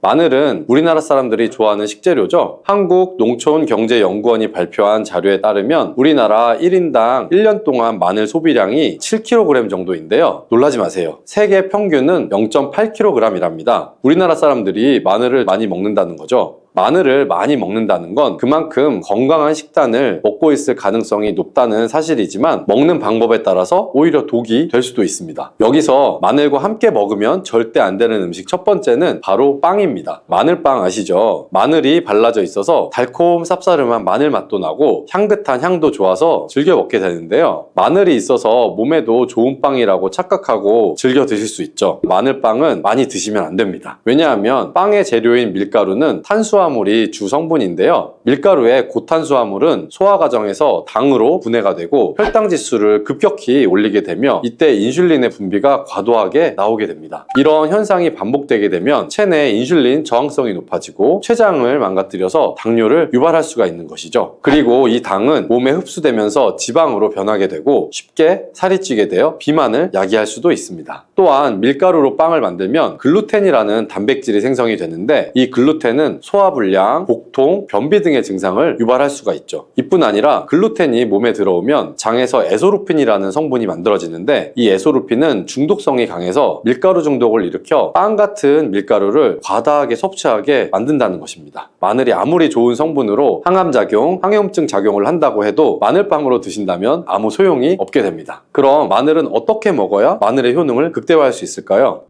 마늘은 우리나라 사람들이 좋아하는 식재료죠. 한국농촌경제연구원이 발표한 자료에 따르면 우리나라 1인당 1년 동안 마늘 소비량이 7kg 정도인데요. 놀라지 마세요. 세계 평균은 0.8kg이랍니다. 우리나라 사람들이 마늘을 많이 먹는다는 거죠. 마늘을 많이 먹는다는 건 그만큼 건강한 식단을 먹고 있을 가능성이 높다는 사실이지만 먹는 방법에 따라서 오히려 독이 될 수도 있습니다. 여기서 마늘과 함께 먹으면 절대 안 되는 음식 첫 번째는 바로 빵입니다. 마늘빵 아시죠? 마늘이 발라져 있어서 달콤 쌉싸름한 마늘 맛도 나고 향긋한 향도 좋아서 즐겨 먹게 되는데요. 마늘이 있어서 몸에도 좋은 빵이라고 착각하고 즐겨 드실 수 있죠. 마늘빵은 많이 드시면 안 됩니다. 왜냐하면 빵의 재료인 밀가루는 탄수화물 탄수화물이 주 성분인데요. 밀가루의 고탄수화물은 소화 과정에서 당으로 분해가 되고 혈당 지수를 급격히 올리게 되며 이때 인슐린의 분비가 과도하게 나오게 됩니다. 이런 현상이 반복되게 되면 체내 인슐린 저항성이 높아지고 췌장을 망가뜨려서 당뇨를 유발할 수가 있는 것이죠. 그리고 이 당은 몸에 흡수되면서 지방으로 변하게 되고 쉽게 살이 찌게 되어 비만을 야기할 수도 있습니다. 또한 밀가루로 빵을 만들면 글루텐이라는 단백질이 생성이 되는데 이 글루텐은 소화불량, 복통, 변비 등의 증상을 유발할 수가 있죠. 이뿐 아니라 글루텐이 몸에 들어오면 장에서 에소루핀이라는 성분이 만들어지는데 이 에소루핀은 중독성이 강해서 밀가루 중독을 일으켜 빵 같은 밀가루를 과다하게 섭취하게 만든다는 것입니다. 마늘이 아무리 좋은 성분으로 항암작용, 항염증 작용을 한다고 해도 마늘빵으로 드신다면 아무 소용이 없게 됩니다. 그럼 마늘은 어떻게 먹어야 마늘의 효능을 극대화할 수 있을까요?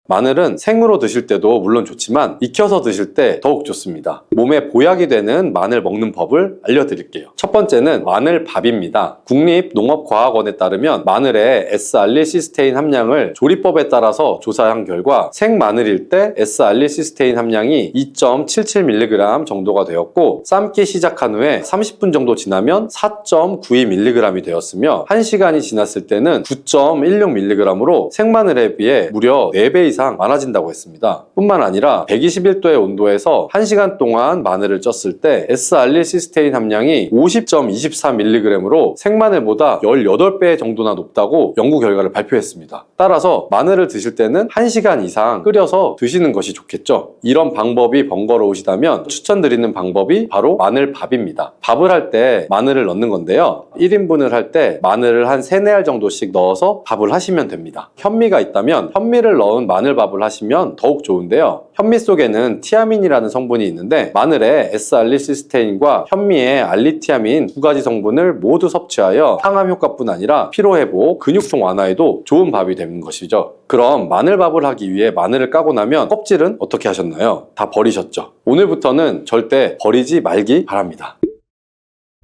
마늘은 생으로 드실 때도 물론 좋지만 익혀서 드실 때 더욱 좋습니다. 몸에 보약이 되는 마늘 먹는 법을 알려드릴게요. 첫 번째는 마늘밥입니다. 국립농업과학원에 따르면 마늘의 S알릴시스테인 함량을 조리법에 따라서 조사한 결과 생마늘일 때 S알릴시스테인 함량이 2.77mg 정도가 되었고 삶기 시작한 후에 30분 정도 지나면 4.92mg이 되었으며 1시간이 지났을 때는 9.16mg으로 생마늘에 비해 무려 4배 이상 많아진다고 했습니다. 뿐만 아니라 121도의 온도에서 1시간 동안 마늘을 쪘을 때 S알릴시스테인 함량이 50.24mg으로 생마늘보다 18배 정도나 높다고 연구 결과를 발표했습니다. 따라서 마늘을 드실 때는 1시간 이상 끓여서 드시는 것이 좋겠죠. 이런 방법이 번거로우시다면 추천드리는 방법이 바로 마늘밥입니다. 밥을 할 때 마늘을 넣는 건데요. 1인분을 할 때 마늘을 한 3, 4알 정도씩 넣어서 밥을 하시면 됩니다. 현미가 있다면 현미를 넣은 마늘밥을 하시면 더욱 좋은데요. 현미 속에는 티아민이라는 성분이 있는데 마늘의 S알릴시스테인과 현미의 알리티아민 두 가지 성분을 모두 섭취하여 항암 효과뿐 아니라 피로회복, 근육통 완화에도 좋은 밥이 되는 것이죠. 그럼 마늘밥을 하기 위해 마늘을 까고 나면 껍질은 어떻게 하셨나요? 다 버리셨죠? 오늘부터는 절대 버리지 말기 바랍니다.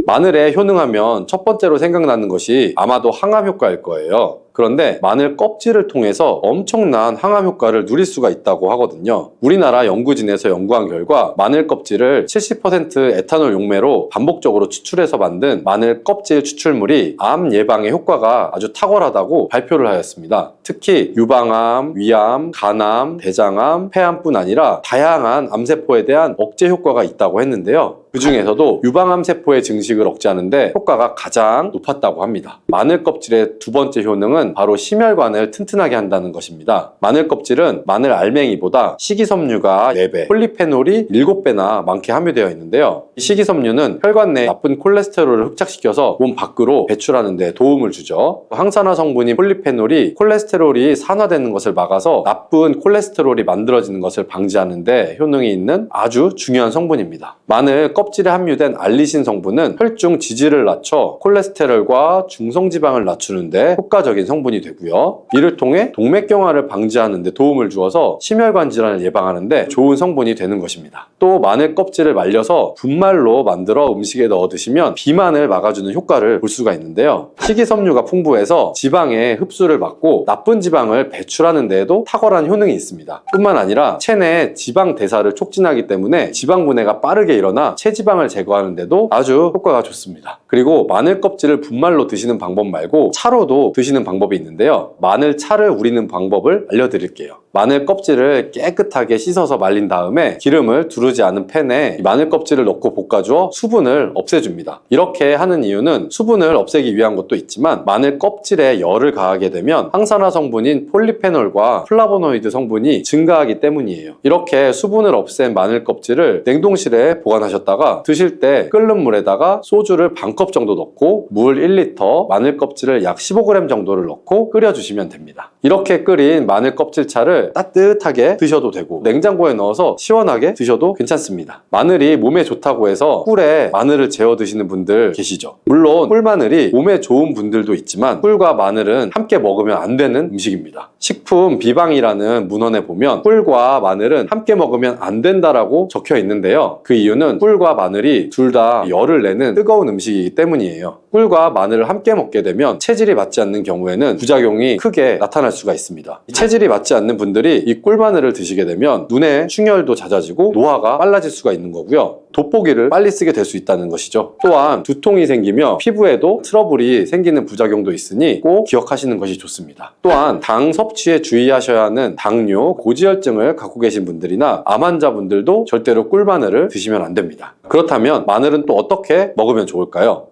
마늘에 효능하면 첫 번째로 생각나는 것이 아마도 항암 효과일 거예요. 그런데 마늘 껍질을 통해서 엄청난 항암 효과를 누릴 수가 있다고 하거든요. 우리나라 연구진에서 연구한 결과 마늘 껍질을 70% 에탄올 용매로 반복적으로 추출해서 만든 마늘 껍질 추출물이 암 예방에 효과가 아주 탁월하다고 발표를 하였습니다. 특히 유방암, 위암, 간암, 대장암, 폐암뿐 아니라 다양한 암세포에 대한 억제 효과가 있다고 했는데요. 그 중에서도 유방암 세포의 증식을 억제하는데 효과가 가장 높았다고 합니다. 마늘 껍질의 두 번째 효능은 바로 심혈관을 튼튼하게 한다는 것입니다. 마늘 껍질은 마늘 알맹이보다 식이섬유가 4배, 폴리페놀이 7배나 많게 함유되어 있는데요. 이 식이섬유는 혈관 내 나쁜 콜레스테롤을 흡착시켜서 몸 밖으로 배출하는 데 도움을 주죠. 항산화 성분인 폴리페놀이 콜레스테롤이 산화되는 것을 막아서 나쁜 콜레스테롤이 만들어지는 것을 방지하는 데 효능이 있는 아주 중요한 성분입니다. 마늘 껍질에 함유된 알리신 성분은 혈중 지지를 낮춰 콜레스테롤과 중성지방을 낮추는 데 효과적인 성분이 되고요. 이를 통해 동맥경화를 방지하는 데 도움을 주어서 심혈관 질환을 예방하는 데 좋은 성분이 되는 것입니다. 또 마늘 껍질을 말려서 분말로 만들어 음식에 넣어 드시면 비만을 막아주는 효과를 볼 수가 있는데요. 식이섬유가 풍부해서 지방의 흡수를 막고 나쁜 지방을 배출하는 데에도 탁월한 효능이 있습니다. 뿐만 아니라 체내 지방 대사를 촉진하기 때문에 지방 분해가 빠르게 일어나 체지방을 제거하는 데도 아주 효과가 좋습니다. 그리고 마늘 껍질을 분말로 드시는 방법 말고 차로도 드시는 방법이 있는데요. 마늘 차를 우리는 방법을 알려드릴게요. 마늘 껍질을 깨끗하게 씻어서 말린 다음에 기름을 두르지 않은 팬에 마늘 껍질을 넣고 볶아주어 수분을 없애줍니다. 이렇게 하는 이유는 수분을 없애기 위한 것도 있지만 마늘 껍질에 열을 가하게 되면 항산화 성분인 폴리페놀과 플라보노이드 성분이 증가하기 때문이에요. 이렇게 수분을 없앤 마늘 껍질을 냉동실에 보관하셨다가 드실 때 끓는 물에다가 소주를 반컵 정도 넣고 물 1리터, 마늘 껍질을 약 15g 정도를 넣고 끓여주시면 됩니다. 이렇게 끓인 마늘 껍질차를 따뜻하게 드셔도 되고 냉장고에 넣어서 시원하게 드셔도 괜찮습니다. 마늘이 몸에 좋다고 해서 꿀에 마늘을 재워 드시는 분들 계시죠? 물론 꿀마늘이 몸에 좋은 분들도 있지만 꿀과 마늘은 함께 먹으면 안 되는 음식입니다. 식품 비방이라는 문헌에 보면 꿀과 마늘은 함께 먹으면 안 된다라고 적혀 있는데요. 그 이유는 꿀과 꿀과 마늘이 둘 다 열을 내는 뜨거운 음식이기 때문이에요. 꿀과 마늘을 함께 먹게 되면 체질이 맞지 않는 경우에는 부작용이 크게 나타날 수가 있습니다. 이 체질이 맞지 않는 분들이 이 꿀마늘을 드시게 되면 눈의 충혈도 잦아지고 노화가 빨라질 수가 있는 거고요. 돋보기를 빨리 쓰게 될 수 있다는 것이죠. 또한 두통이 생기며 피부에도 트러블이 생기는 부작용도 있으니 꼭 기억하시는 것이 좋습니다. 또한 당 섭취에 주의하셔야 하는 당뇨, 고지혈증을 갖고 계신 분들이나 암 환자분들도 절대로 꿀마늘을 드시면 안 됩니다. 그렇다면 마늘은 또 어떻게 먹으면 좋을까요?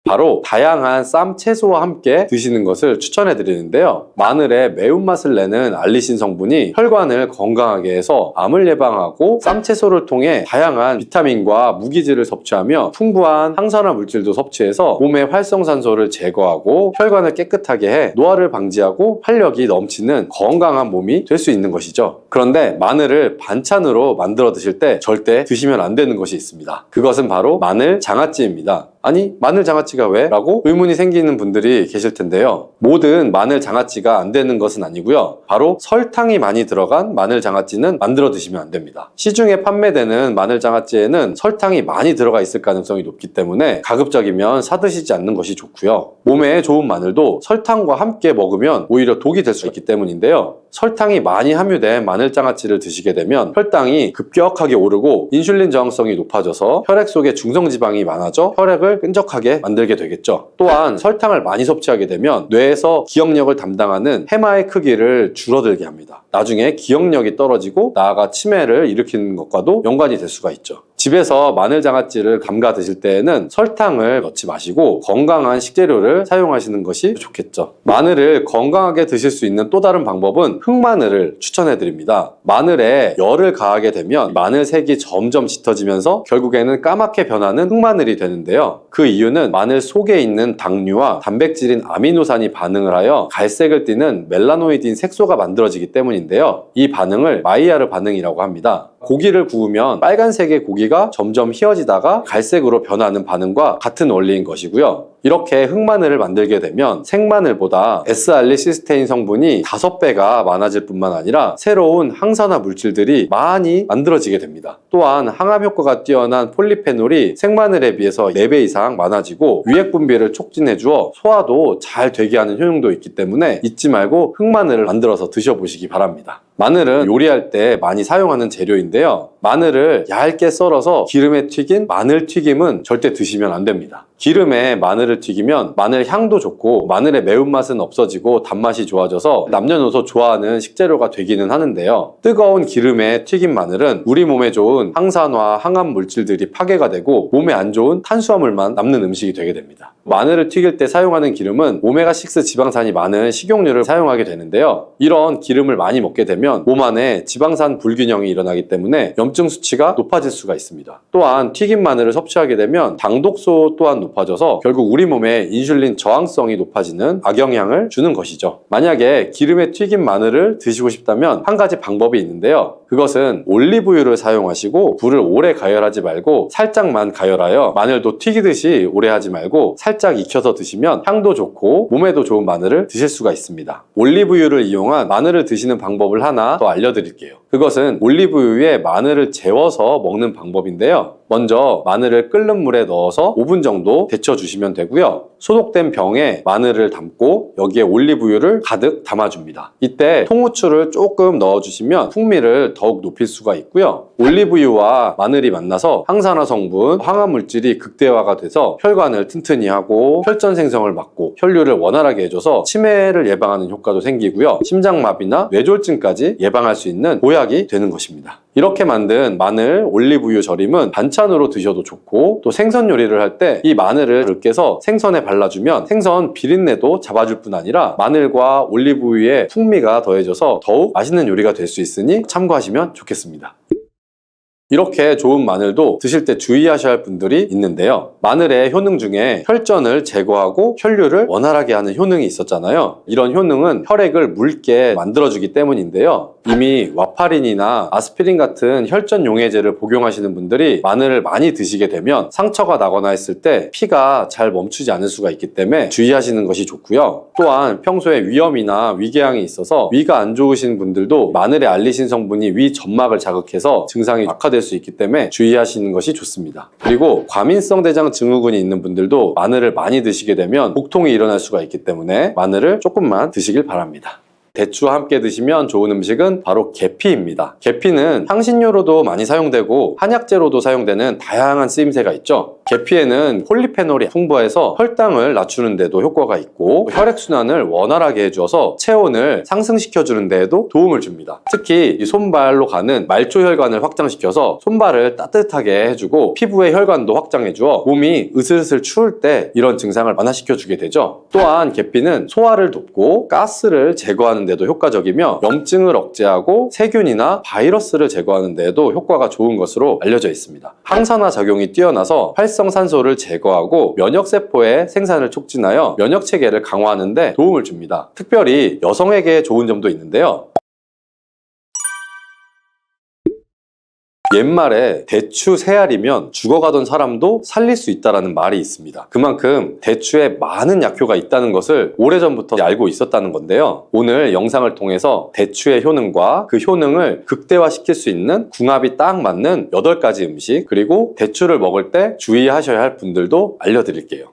바로 다양한 쌈 채소와 함께 드시는 것을 추천해 드리는데요. 마늘의 매운맛을 내는 알리신 성분이 혈관을 건강하게 해서 암을 예방하고 쌈 채소를 통해 다양한 비타민과 무기질을 섭취하며 풍부한 항산화 물질도 섭취해서 몸의 활성산소를 제거하고 혈관을 깨끗하게 해 노화를 방지하고 활력이 넘치는 건강한 몸이 될 수 있는 것이죠. 그런데 마늘을 반찬으로 만들어 드실 때 절대 드시면 안 되는 것이 있습니다. 그것은 바로 마늘 장아찌입니다. 아니, 마늘 장아찌가 왜? 라고 의문이 생기는 분들이 계실 텐데요. 모든 마늘 장아찌가 안 되는 것은 아니고요. 바로 설탕이 많이 들어간 마늘 장아찌는 만들어 드시면 안 됩니다. 시중에 판매되는 마늘 장아찌에는 설탕이 많이 들어가 있을 가능성이 높기 때문에 가급적이면 사드시지 않는 것이 좋고요. 몸에 좋은 마늘도 설탕과 함께 먹으면 오히려 독이 될 수 있기 때문인데요. 설탕이 많이 함유된 마늘 장아찌를 드시게 되면 혈당이 급격하게 오르고 인슐린 저항성이 높아져서 혈액 속에 중성지방이 많아져 혈액을 끈적하게 만들게 되겠죠. 또한 설탕을 많이 섭취하게 되면 뇌에서 기억력을 담당하는 해마의 크기를 줄어들게 합니다. 나중에 기억력이 떨어지고 나아가 치매를 일으키는 것과도 연관이 될 수가 있죠. 집에서 마늘 장아찌를 담가 드실 때에는 설탕을 넣지 마시고 건강한 식재료를 사용하시는 것이 좋겠죠. 마늘을 건강하게 드실 수 있는 또 다른 방법은 흑마늘을 추천해 드립니다. 마늘에 열을 가하게 되면 마늘 색이 점점 짙어지면서 결국에는 까맣게 변하는 흑마늘이 되는데요. 그 이유는 마늘 속에 있는 당류와 단백질인 아미노산이 반응을 하여 갈색을 띠는 멜라노이드인 색소가 만들어지기 때문인데요. 이 반응을 마이야르 반응이라고 합니다. 고기를 구우면 빨간색의 고기가 점점 휘어지다가 갈색으로 변하는 반응과 같은 원리인 것이고요. 이렇게 흑마늘을 만들게 되면 생마늘보다 S알리시스테인 성분이 5배가 많아질 뿐만 아니라 새로운 항산화 물질들이 많이 만들어지게 됩니다. 또한 항암 효과가 뛰어난 폴리페놀이 생마늘에 비해서 4배 이상 많아지고 유액 분비를 촉진해주어 소화도 잘 되게 하는 효능도 있기 때문에 잊지 말고 흑마늘을 만들어서 드셔보시기 바랍니다. 마늘은 요리할 때 많이 사용하는 재료인데요. 마늘을 얇게 썰어서 기름에 튀긴 마늘 튀김은 절대 드시면 안 됩니다. 기름에 마늘을 튀기면 마늘 향도 좋고 마늘의 매운맛은 없어지고 단맛이 좋아져서 남녀노소 좋아하는 식재료가 되기는 하는데요. 뜨거운 기름에 튀긴 마늘은 우리 몸에 좋은 항산화, 항암 물질들이 파괴가 되고 몸에 안 좋은 탄수화물만 남는 음식이 되게 됩니다. 마늘을 튀길 때 사용하는 기름은 오메가6 지방산이 많은 식용유를 사용하게 되는데요. 이런 기름을 많이 먹게 되면 몸 안에 지방산 불균형이 일어나기 때문에 염증 수치가 높아질 수가 있습니다. 또한 튀긴 마늘을 섭취하게 되면 당독소 또한 높아져서 결국 우리 몸에 인슐린 저항성이 높아지는 악영향을 주는 것이죠. 만약에 기름에 튀긴 마늘을 드시고 싶다면 한 가지 방법이 있는데요. 그것은 올리브유를 사용하시고 불을 오래 가열하지 말고 살짝만 가열하여 마늘도 튀기듯이 오래 하지 말고 살짝 익혀서 드시면 향도 좋고 몸에도 좋은 마늘을 드실 수가 있습니다. 올리브유를 이용한 마늘을 드시는 방법을 하나 더 알려드릴게요. 그것은 올리브유에 마늘을 재워서 먹는 방법인데요. 먼저 마늘을 끓는 물에 넣어서 5분 정도 데쳐주시면 되고요. 소독된 병에 마늘을 담고 여기에 올리브유를 가득 담아줍니다. 이때 통후추를 조금 넣어주시면 풍미를 더욱 높일 수가 있고요. 올리브유와 마늘이 만나서 항산화 성분, 항암 물질이 극대화가 돼서 혈관을 튼튼히 하고 혈전 생성을 막고 혈류를 원활하게 해줘서 치매를 예방하는 효과도 생기고요. 심장마비나 뇌졸중까지 예방할 수 있는 보약이 되는 것입니다. 이렇게 만든 마늘 올리브유 절임은 반찬으로 드셔도 좋고 또 생선 요리를 할 때 이 마늘을 깨서 생선에 발라주면 생선 비린내도 잡아줄 뿐 아니라 마늘과 올리브유의 풍미가 더해져서 더욱 맛있는 요리가 될 수 있으니 참고하시면 좋겠습니다. 이렇게 좋은 마늘도 드실 때 주의하셔야 할 분들이 있는데요. 마늘의 효능 중에 혈전을 제거하고 혈류를 원활하게 하는 효능이 있었잖아요. 이런 효능은 혈액을 묽게 만들어주기 때문인데요. 이미 와파린이나 아스피린 같은 혈전 용해제를 복용하시는 분들이 마늘을 많이 드시게 되면 상처가 나거나 했을 때 피가 잘 멈추지 않을 수가 있기 때문에 주의하시는 것이 좋고요. 또한 평소에 위염이나 위궤양이 있어서 위가 안 좋으신 분들도 마늘의 알리신 성분이 위 점막을 자극해서 증상이 악화될 노출될 수 있기 때문에 주의하시는 것이 좋습니다. 그리고 과민성 대장 증후군이 있는 분들도 마늘을 많이 드시게 되면 복통이 일어날 수가 있기 때문에 마늘을 조금만 드시길 바랍니다. 대추와 함께 드시면 좋은 음식은 바로 계피입니다. 계피는 향신료로도 많이 사용되고 한약재로도 사용되는 다양한 쓰임새가 있죠. 계피에는 폴리페놀이 풍부해서 혈당을 낮추는 데도 효과가 있고 혈액순환을 원활하게 해줘서 체온을 상승시켜 주는 데에도 도움을 줍니다. 특히 이 손발로 가는 말초혈관을 확장시켜서 손발을 따뜻하게 해주고 피부의 혈관도 확장해주어 몸이 으슬으슬 추울 때 이런 증상을 완화시켜 주게 되죠. 또한 계피는 소화를 돕고 가스를 제거하는 데도 효과적이며 염증을 억제하고 세균이나 바이러스를 제거하는 데에도 효과가 좋은 것으로 알려져 있습니다. 항산화 작용이 뛰어나서 활성산소를 제거하고 면역세포의 생산을 촉진하여 면역체계를 강화하는 데 도움을 줍니다. 특별히 여성에게 좋은 점도 있는데요. 옛말에 대추 3알이면 죽어가던 사람도 살릴 수 있다는 말이 있습니다. 그만큼 대추에 많은 약효가 있다는 것을 오래전부터 알고 있었다는 건데요. 오늘 영상을 통해서 대추의 효능과 그 효능을 극대화시킬 수 있는 궁합이 딱 맞는 8가지 음식, 그리고 대추를 먹을 때 주의하셔야 할 분들도 알려드릴게요.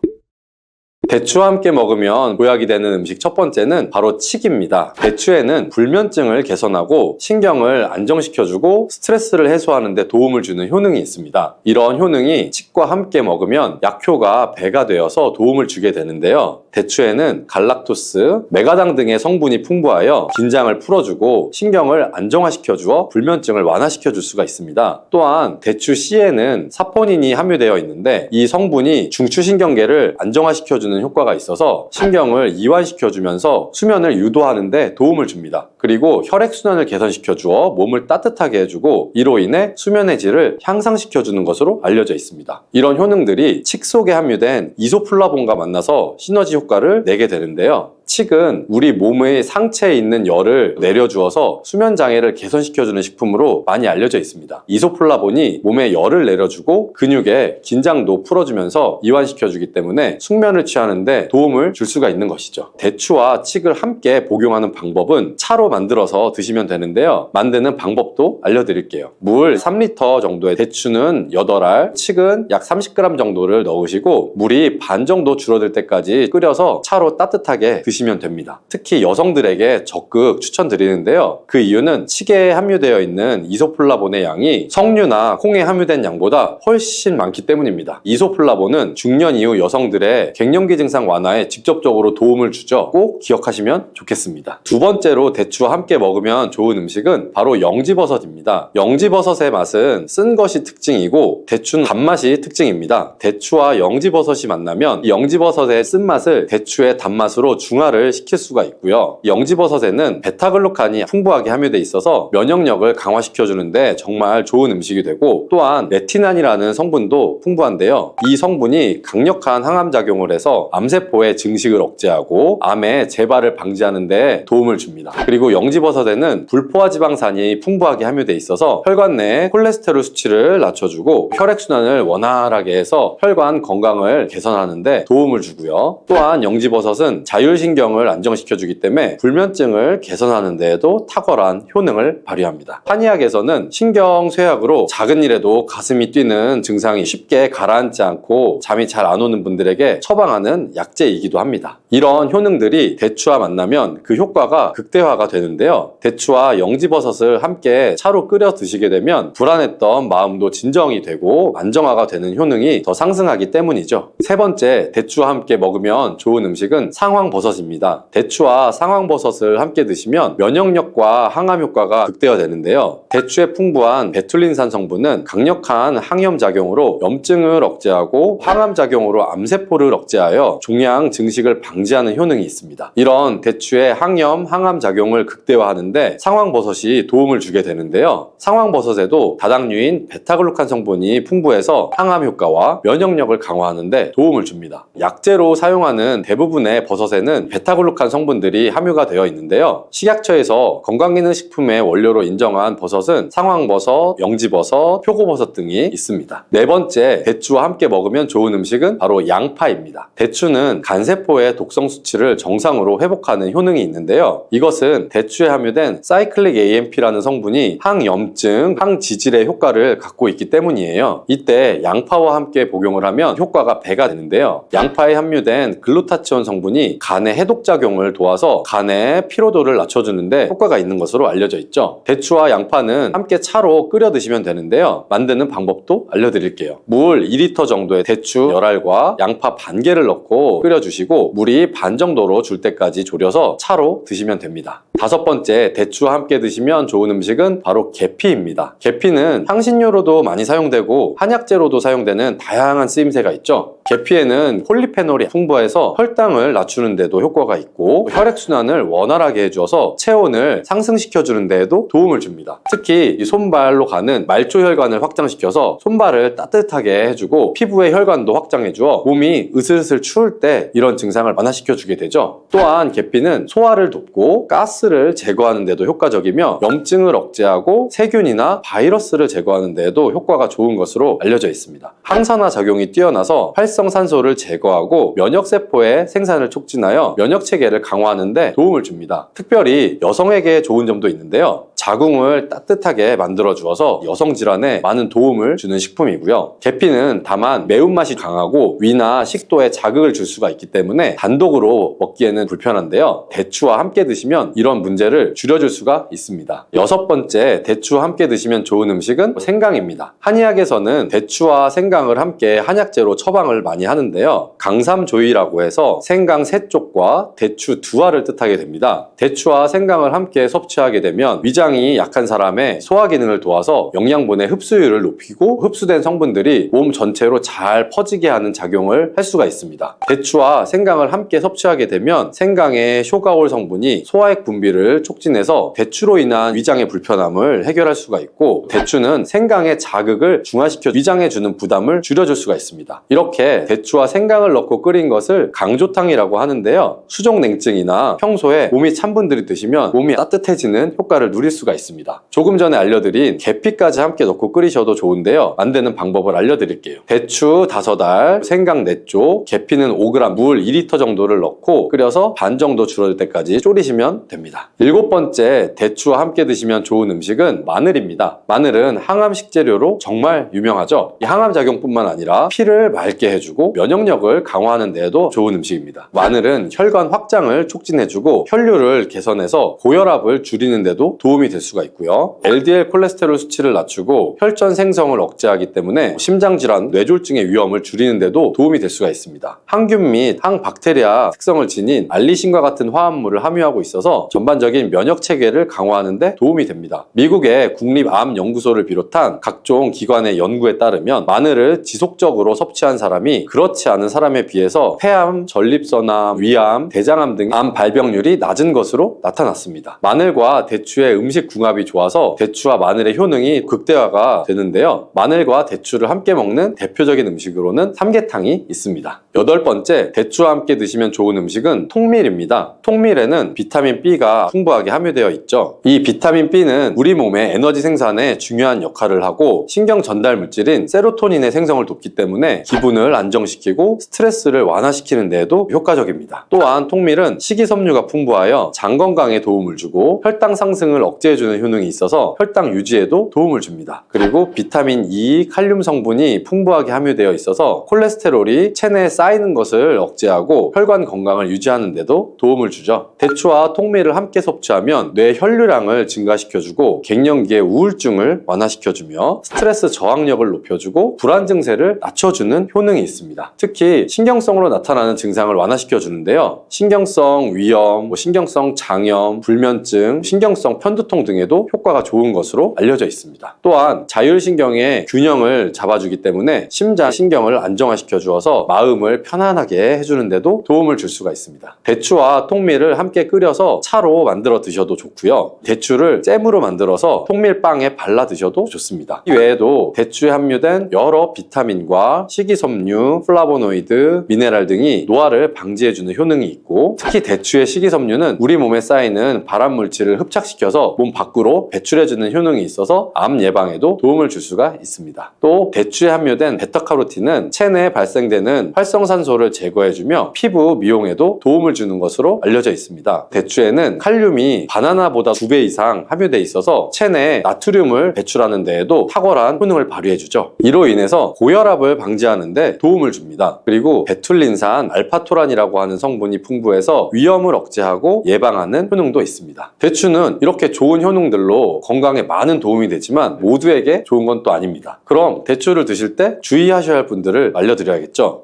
대추와 함께 먹으면 보약이 되는 음식 첫 번째는 바로 칡입니다. 대추에는 불면증을 개선하고 신경을 안정시켜주고 스트레스를 해소하는 데 도움을 주는 효능이 있습니다. 이런 효능이 칡과 함께 먹으면 약효가 배가 되어서 도움을 주게 되는데요. 대추에는 갈락토스, 메가당 등의 성분이 풍부하여 긴장을 풀어주고 신경을 안정화시켜주어 불면증을 완화시켜줄 수가 있습니다. 또한 대추 씨에는 사포닌이 함유되어 있는데 이 성분이 중추신경계를 안정화시켜주는 효과가 있어서 신경을 이완시켜주면서 수면을 유도하는 데 도움을 줍니다. 그리고 혈액순환을 개선시켜주어 몸을 따뜻하게 해주고 이로 인해 수면의 질을 향상시켜주는 것으로 알려져 있습니다. 이런 효능들이 칡 속에 함유된 이소플라본과 만나서 시너지 효과를 내게 되는데요. 칡은 우리 몸의 상체에 있는 열을 내려주어서 수면 장애를 개선시켜주는 식품으로 많이 알려져 있습니다. 이소플라본이 몸에 열을 내려주고 근육의 긴장도 풀어주면서 이완시켜주기 때문에 숙면을 취하는데 도움을 줄 수가 있는 것이죠. 대추와 칡을 함께 복용하는 방법은 차로 만들어서 드시면 되는데요. 만드는 방법도 알려드릴게요. 물 3리터 정도의 대추는 8알, 칡은 약 30g 정도를 넣으시고 물이 반 정도 줄어들 때까지 끓여서 차로 따뜻하게 드시면 됩니다. 특히 여성들에게 적극 추천드리는데요. 그 이유는 칡에 함유되어 있는 이소플라본의 양이 석류나 콩에 함유된 양보다 훨씬 많기 때문입니다. 이소플라본은 중년 이후 여성들의 갱년기 증상 완화에 직접적으로 도움을 주죠. 꼭 기억하시면 좋겠습니다. 두 번째로 대추와 함께 먹으면 좋은 음식은 바로 영지버섯입니다. 영지버섯의 맛은 쓴 것이 특징이고 대추는 단맛이 특징입니다. 대추와 영지버섯이 만나면 이 영지버섯의 쓴맛을 대추의 단맛으로 중화를 시킬 수가 있고요. 영지버섯에는 베타글루칸이 풍부하게 함유되어 있어서 면역력을 강화시켜주는데 정말 좋은 음식이 되고 또한 레티난이라는 성분도 풍부한데요. 이 성분이 강력한 항암작용을 해서 암세포의 증식을 억제하고 암의 재발을 방지하는 데 도움을 줍니다. 그리고 영지버섯에는 불포화지방산이 풍부하게 함유되어 있어서 혈관 내의 콜레스테롤 수치를 낮춰주고 혈액순환을 원활하게 해서 혈관 건강을 개선하는 데 도움을 주고요. 또한 영지버섯은 자율신경을 안정시켜주기 때문에 불면증을 개선하는 데에도 탁월한 효능을 발휘합니다. 한의학에서는 신경쇠약으로 작은 일에도 가슴이 뛰는 증상이 쉽게 가라앉지 않고 잠이 잘 안 오는 분들에게 처방하는 약재이기도 합니다. 이런 효능들이 대추와 만나면 그 효과가 극대화가 되는데요. 대추와 영지버섯을 함께 차로 끓여 드시게 되면 불안했던 마음도 진정이 되고 안정화가 되는 효능이 더 상승하기 때문이죠. 세 번째, 대추와 함께 먹으면 좋은 음식은 상황버섯입니다. 대추와 상황버섯을 함께 드시면 면역력과 항암 효과가 극대화되는데요. 대추에 풍부한 베툴린산 성분은 강력한 항염 작용으로 염증을 억제하고 항암 작용으로 암세포를 억제하여 종양 증식을 방지하는 효능이 있습니다. 이런 대추의 항염, 항암 작용을 극대화하는데 상황버섯이 도움을 주게 되는데요. 상황버섯에도 다당류인 베타글루칸 성분이 풍부해서 항암 효과와 면역력을 강화하는 데 도움을 줍니다. 약재로 사용하는 대부분의 버섯에는 대추에는 베타글루칸 성분들이 함유가 되어 있는데요. 식약처에서 건강기능식품의 원료로 인정한 버섯은 상황버섯, 영지버섯, 표고버섯 등이 있습니다. 네 번째, 대추와 함께 먹으면 좋은 음식은 바로 양파입니다. 대추는 간세포의 독성 수치를 정상으로 회복하는 효능이 있는데요. 이것은 대추에 함유된 사이클릭 AMP라는 성분이 항염증, 항지질의 효과를 갖고 있기 때문이에요. 이때 양파와 함께 복용을 하면 효과가 배가 되는데요. 양파에 함유된 글루타치온 성분이 간의 해독작용을 도와서 간의 피로도를 낮춰주는데 효과가 있는 것으로 알려져 있죠. 대추와 양파는 함께 차로 끓여 드시면 되는데요. 만드는 방법도 알려드릴게요. 물 2리터 정도의 대추 열알과 양파 반 개를 넣고 끓여주시고 물이 반 정도로 줄 때까지 졸여서 차로 드시면 됩니다. 다섯 번째, 대추와 함께 드시면 좋은 음식은 바로 계피입니다. 계피는 향신료로도 많이 사용되고 한약재로도 사용되는 다양한 쓰임새가 있죠. 계피에는 폴리페놀이 풍부해서 혈당을 낮추는 데도 효과가 있고 혈액순환을 원활하게 해주어서 체온을 상승시켜주는 데에도 도움을 줍니다. 특히 이 손발로 가는 말초혈관을 확장시켜서 손발을 따뜻하게 해주고 피부의 혈관도 확장해주어 몸이 으슬으슬 추울 때 이런 증상을 완화시켜주게 되죠. 또한 계피는 소화를 돕고 가스를 제거하는 데도 효과적이며 염증을 억제하고 세균이나 바이러스를 제거하는 데에도 효과가 좋은 것으로 알려져 있습니다. 항산화 작용이 뛰어나서 활성산소를 제거하고 면역세포의 생산을 촉진하여 면역체계를 강화하는 데 도움을 줍니다. 특별히 여성에게 좋은 점도 있는데요. 자궁을 따뜻하게 만들어 주어서 여성 질환에 많은 도움을 주는 식품이고요. 계피는 다만 매운맛이 강하고 위나 식도에 자극을 줄 수가 있기 때문에 단독으로 먹기에는 불편한데요. 대추와 함께 드시면 이런 문제를 줄여줄 수가 있습니다. 여섯 번째, 대추와 함께 드시면 좋은 음식은 생강입니다. 한의학에서는 대추와 생강을 함께 한약재로 처방을 많이 하는데요. 강삼조이라고 해서 생강 3쪽과 대추 2알을 뜻하게 됩니다. 대추와 생강을 함께 섭취하게 되면 위장이 약한 사람의 소화 기능을 도와서 영양분의 흡수율을 높이고 흡수된 성분들이 몸 전체로 잘 퍼지게 하는 작용을 할 수가 있습니다. 대추와 생강을 함께 섭취하게 되면 생강의 쇼가올 성분이 소화액 분비를 촉진해서 대추로 인한 위장의 불편함을 해결할 수가 있고 대추는 생강의 자극을 중화시켜 위장에 주는 부담을 줄여줄 수가 있습니다. 이렇게 대추와 생강을 넣고 끓인 것을 강조탕이라고 하는데요. 수족냉증이나 평소에 몸이 찬 분들이 드시면 몸이 따뜻해지는 효과를 누릴 수가 있습니다. 조금 전에 알려드린 계피까지 함께 넣고 끓이셔도 좋은데요. 만드는 방법을 알려드릴게요. 대추 5알, 생강 4쪽, 계피는 5g, 물 2리터 정도를 넣고 끓여서 반 정도 줄어들 때까지 졸이시면 됩니다. 일곱 번째, 대추와 함께 드시면 좋은 음식은 마늘입니다. 마늘은 항암 식재료로 정말 유명하죠. 이 항암 작용뿐만 아니라 피를 맑게 해주고 면역력을 강화하는 데에도 좋은 음식입니다. 마늘은 혈관 확장을 촉진해주고 혈류를 개선해서 고혈압을 줄이는 데도 도움이 될 수가 있고요. LDL 콜레스테롤 수치를 낮추고 혈전 생성을 억제하기 때문에 심장질환, 뇌졸중의 위험을 줄이는 데도 도움이 될 수가 있습니다. 항균 및 항박테리아 특성을 지닌 알리신과 같은 화합물을 함유하고 있어서 전반적인 면역체계를 강화하는 데 도움이 됩니다. 미국의 국립암연구소를 비롯한 각종 기관의 연구에 따르면 마늘을 지속적으로 섭취한 사람이 그렇지 않은 사람에 비해서 폐암, 전립선암, 위암, 대장암 등 암 발병률이 낮은 것으로 나타났습니다. 마늘과 대추의 음식 궁합이 좋아서 대추와 마늘의 효능이 극대화가 되는데요. 마늘과 대추를 함께 먹는 대표적인 음식으로는 삼계탕이 있습니다. 여덟 번째, 대추와 함께 드시면 좋은 음식은 통밀입니다. 통밀에는 비타민 B가 풍부하게 함유되어 있죠. 이 비타민 B는 우리 몸의 에너지 생산에 중요한 역할을 하고 신경 전달 물질인 세로토닌의 생성을 돕기 때문에 기분을 안정시키고 스트레스를 완화시키는 데에도 효과적입니다. 또한 통밀은 식이섬유가 풍부하여 장 건강에 도움을 주고 혈당 상승을 억제해주는 효능이 있어서 혈당 유지에도 도움을 줍니다. 그리고 비타민 E, 칼륨 성분이 풍부하게 함유되어 있어서 콜레스테롤이 체내에 쌓이는 것을 억제하고 혈관 건강을 유지하는 데도 도움을 주죠. 대추와 통밀을 함께 섭취하면 뇌 혈류량을 증가시켜주고 갱년기의 우울증을 완화시켜주며 스트레스 저항력을 높여주고 불안 증세를 낮춰주는 효능이 있습니다. 특히 신경성으로 나타나는 증상을 완화시켜주는데요. 신경성 위염, 신경성 장염, 불면증, 신경성 편두통 등에도 효과가 좋은 것으로 알려져 있습니다. 또한 자율신경의 균형을 잡아주기 때문에 심장 신경을 안정화시켜 주어서 마음을 혈당을 편안하게 해주는데도 도움을 줄 수가 있습니다. 대추와 통밀을 함께 끓여서 차로 만들어 드셔도 좋고요. 대추를 잼으로 만들어서 통밀빵에 발라 드셔도 좋습니다. 이 외에도 대추에 함유된 여러 비타민과 식이섬유, 플라보노이드, 미네랄 등이 노화를 방지해주는 효능이 있고, 특히 대추의 식이섬유는 우리 몸에 쌓이는 발암 물질을 흡착시켜서 몸 밖으로 배출해주는 효능이 있어서 암 예방에도 도움을 줄 수가 있습니다. 또 대추에 함유된 베타카로틴은 체내에 발생되는 활성산소를 제거해주며 피부 미용에도 도움을 주는 것으로 알려져 있습니다. 대추에는 칼륨이 바나나보다 2배 이상 함유돼 있어서 체내에 나트륨을 배출하는 데에도 탁월한 효능을 발휘해주죠. 이로 인해서 고혈압을 방지하는 데 도움을 줍니다. 그리고 베툴린산 알파토란이라고 하는 성분이 풍부해서 위험을 억제하고 예방하는 효능도 있습니다. 대추는 이렇게 좋은 효능들로 건강에 많은 도움이 되지만 모두에게 좋은 건 또 아닙니다. 그럼 대추를 드실 때 주의하셔야 할 분들을 알려드려야겠죠.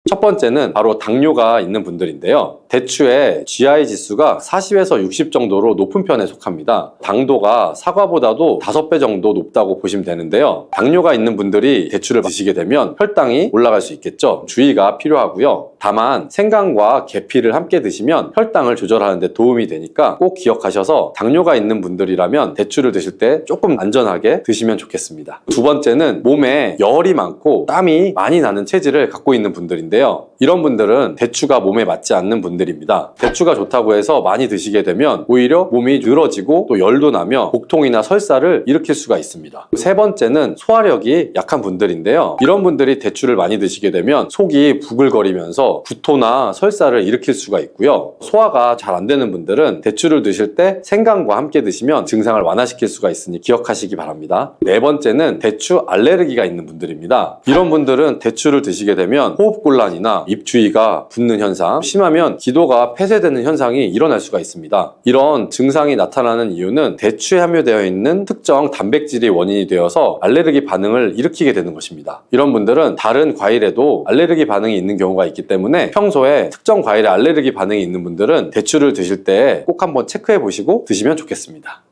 첫 번째는 바로 당뇨가 있는 분들인데요. 대추의 GI 지수가 40에서 60 정도로 높은 편에 속합니다. 당도가 사과보다도 5배 정도 높다고 보시면 되는데요. 당뇨가 있는 분들이 대추를 드시게 되면 혈당이 올라갈 수 있겠죠. 주의가 필요하고요. 다만 생강과 계피를 함께 드시면 혈당을 조절하는 데 도움이 되니까 꼭 기억하셔서 당뇨가 있는 분들이라면 대추를 드실 때 조금 안전하게 드시면 좋겠습니다. 두 번째는 몸에 열이 많고 땀이 많이 나는 체질을 갖고 있는 분들인데요. 이런 분들은 대추가 몸에 맞지 않는 분들입니다. 대추가 좋다고 해서 많이 드시게 되면 오히려 몸이 늘어지고 또 열도 나며 복통이나 설사를 일으킬 수가 있습니다. 세 번째는 소화력이 약한 분들인데요. 이런 분들이 대추를 많이 드시게 되면 속이 부글거리면서 구토나 설사를 일으킬 수가 있고요. 소화가 잘 안 되는 분들은 대추를 드실 때 생강과 함께 드시면 증상을 완화시킬 수가 있으니 기억하시기 바랍니다. 네 번째는 대추 알레르기가 있는 분들입니다. 이런 분들은 대추를 드시게 되면 호흡곤란이나 입주위가 붓는 현상, 심하면 기도가 폐쇄되는 현상이 일어날 수가 있습니다. 이런 증상이 나타나는 이유는 대추에 함유되어 있는 특정 단백질이 원인이 되어서 알레르기 반응을 일으키게 되는 것입니다. 이런 분들은 다른 과일에도 알레르기 반응이 있는 경우가 있기 때문에 평소에 특정 과일에 알레르기 반응이 있는 분들은 대추를 드실 때 꼭 한번 체크해 보시고 드시면 좋겠습니다.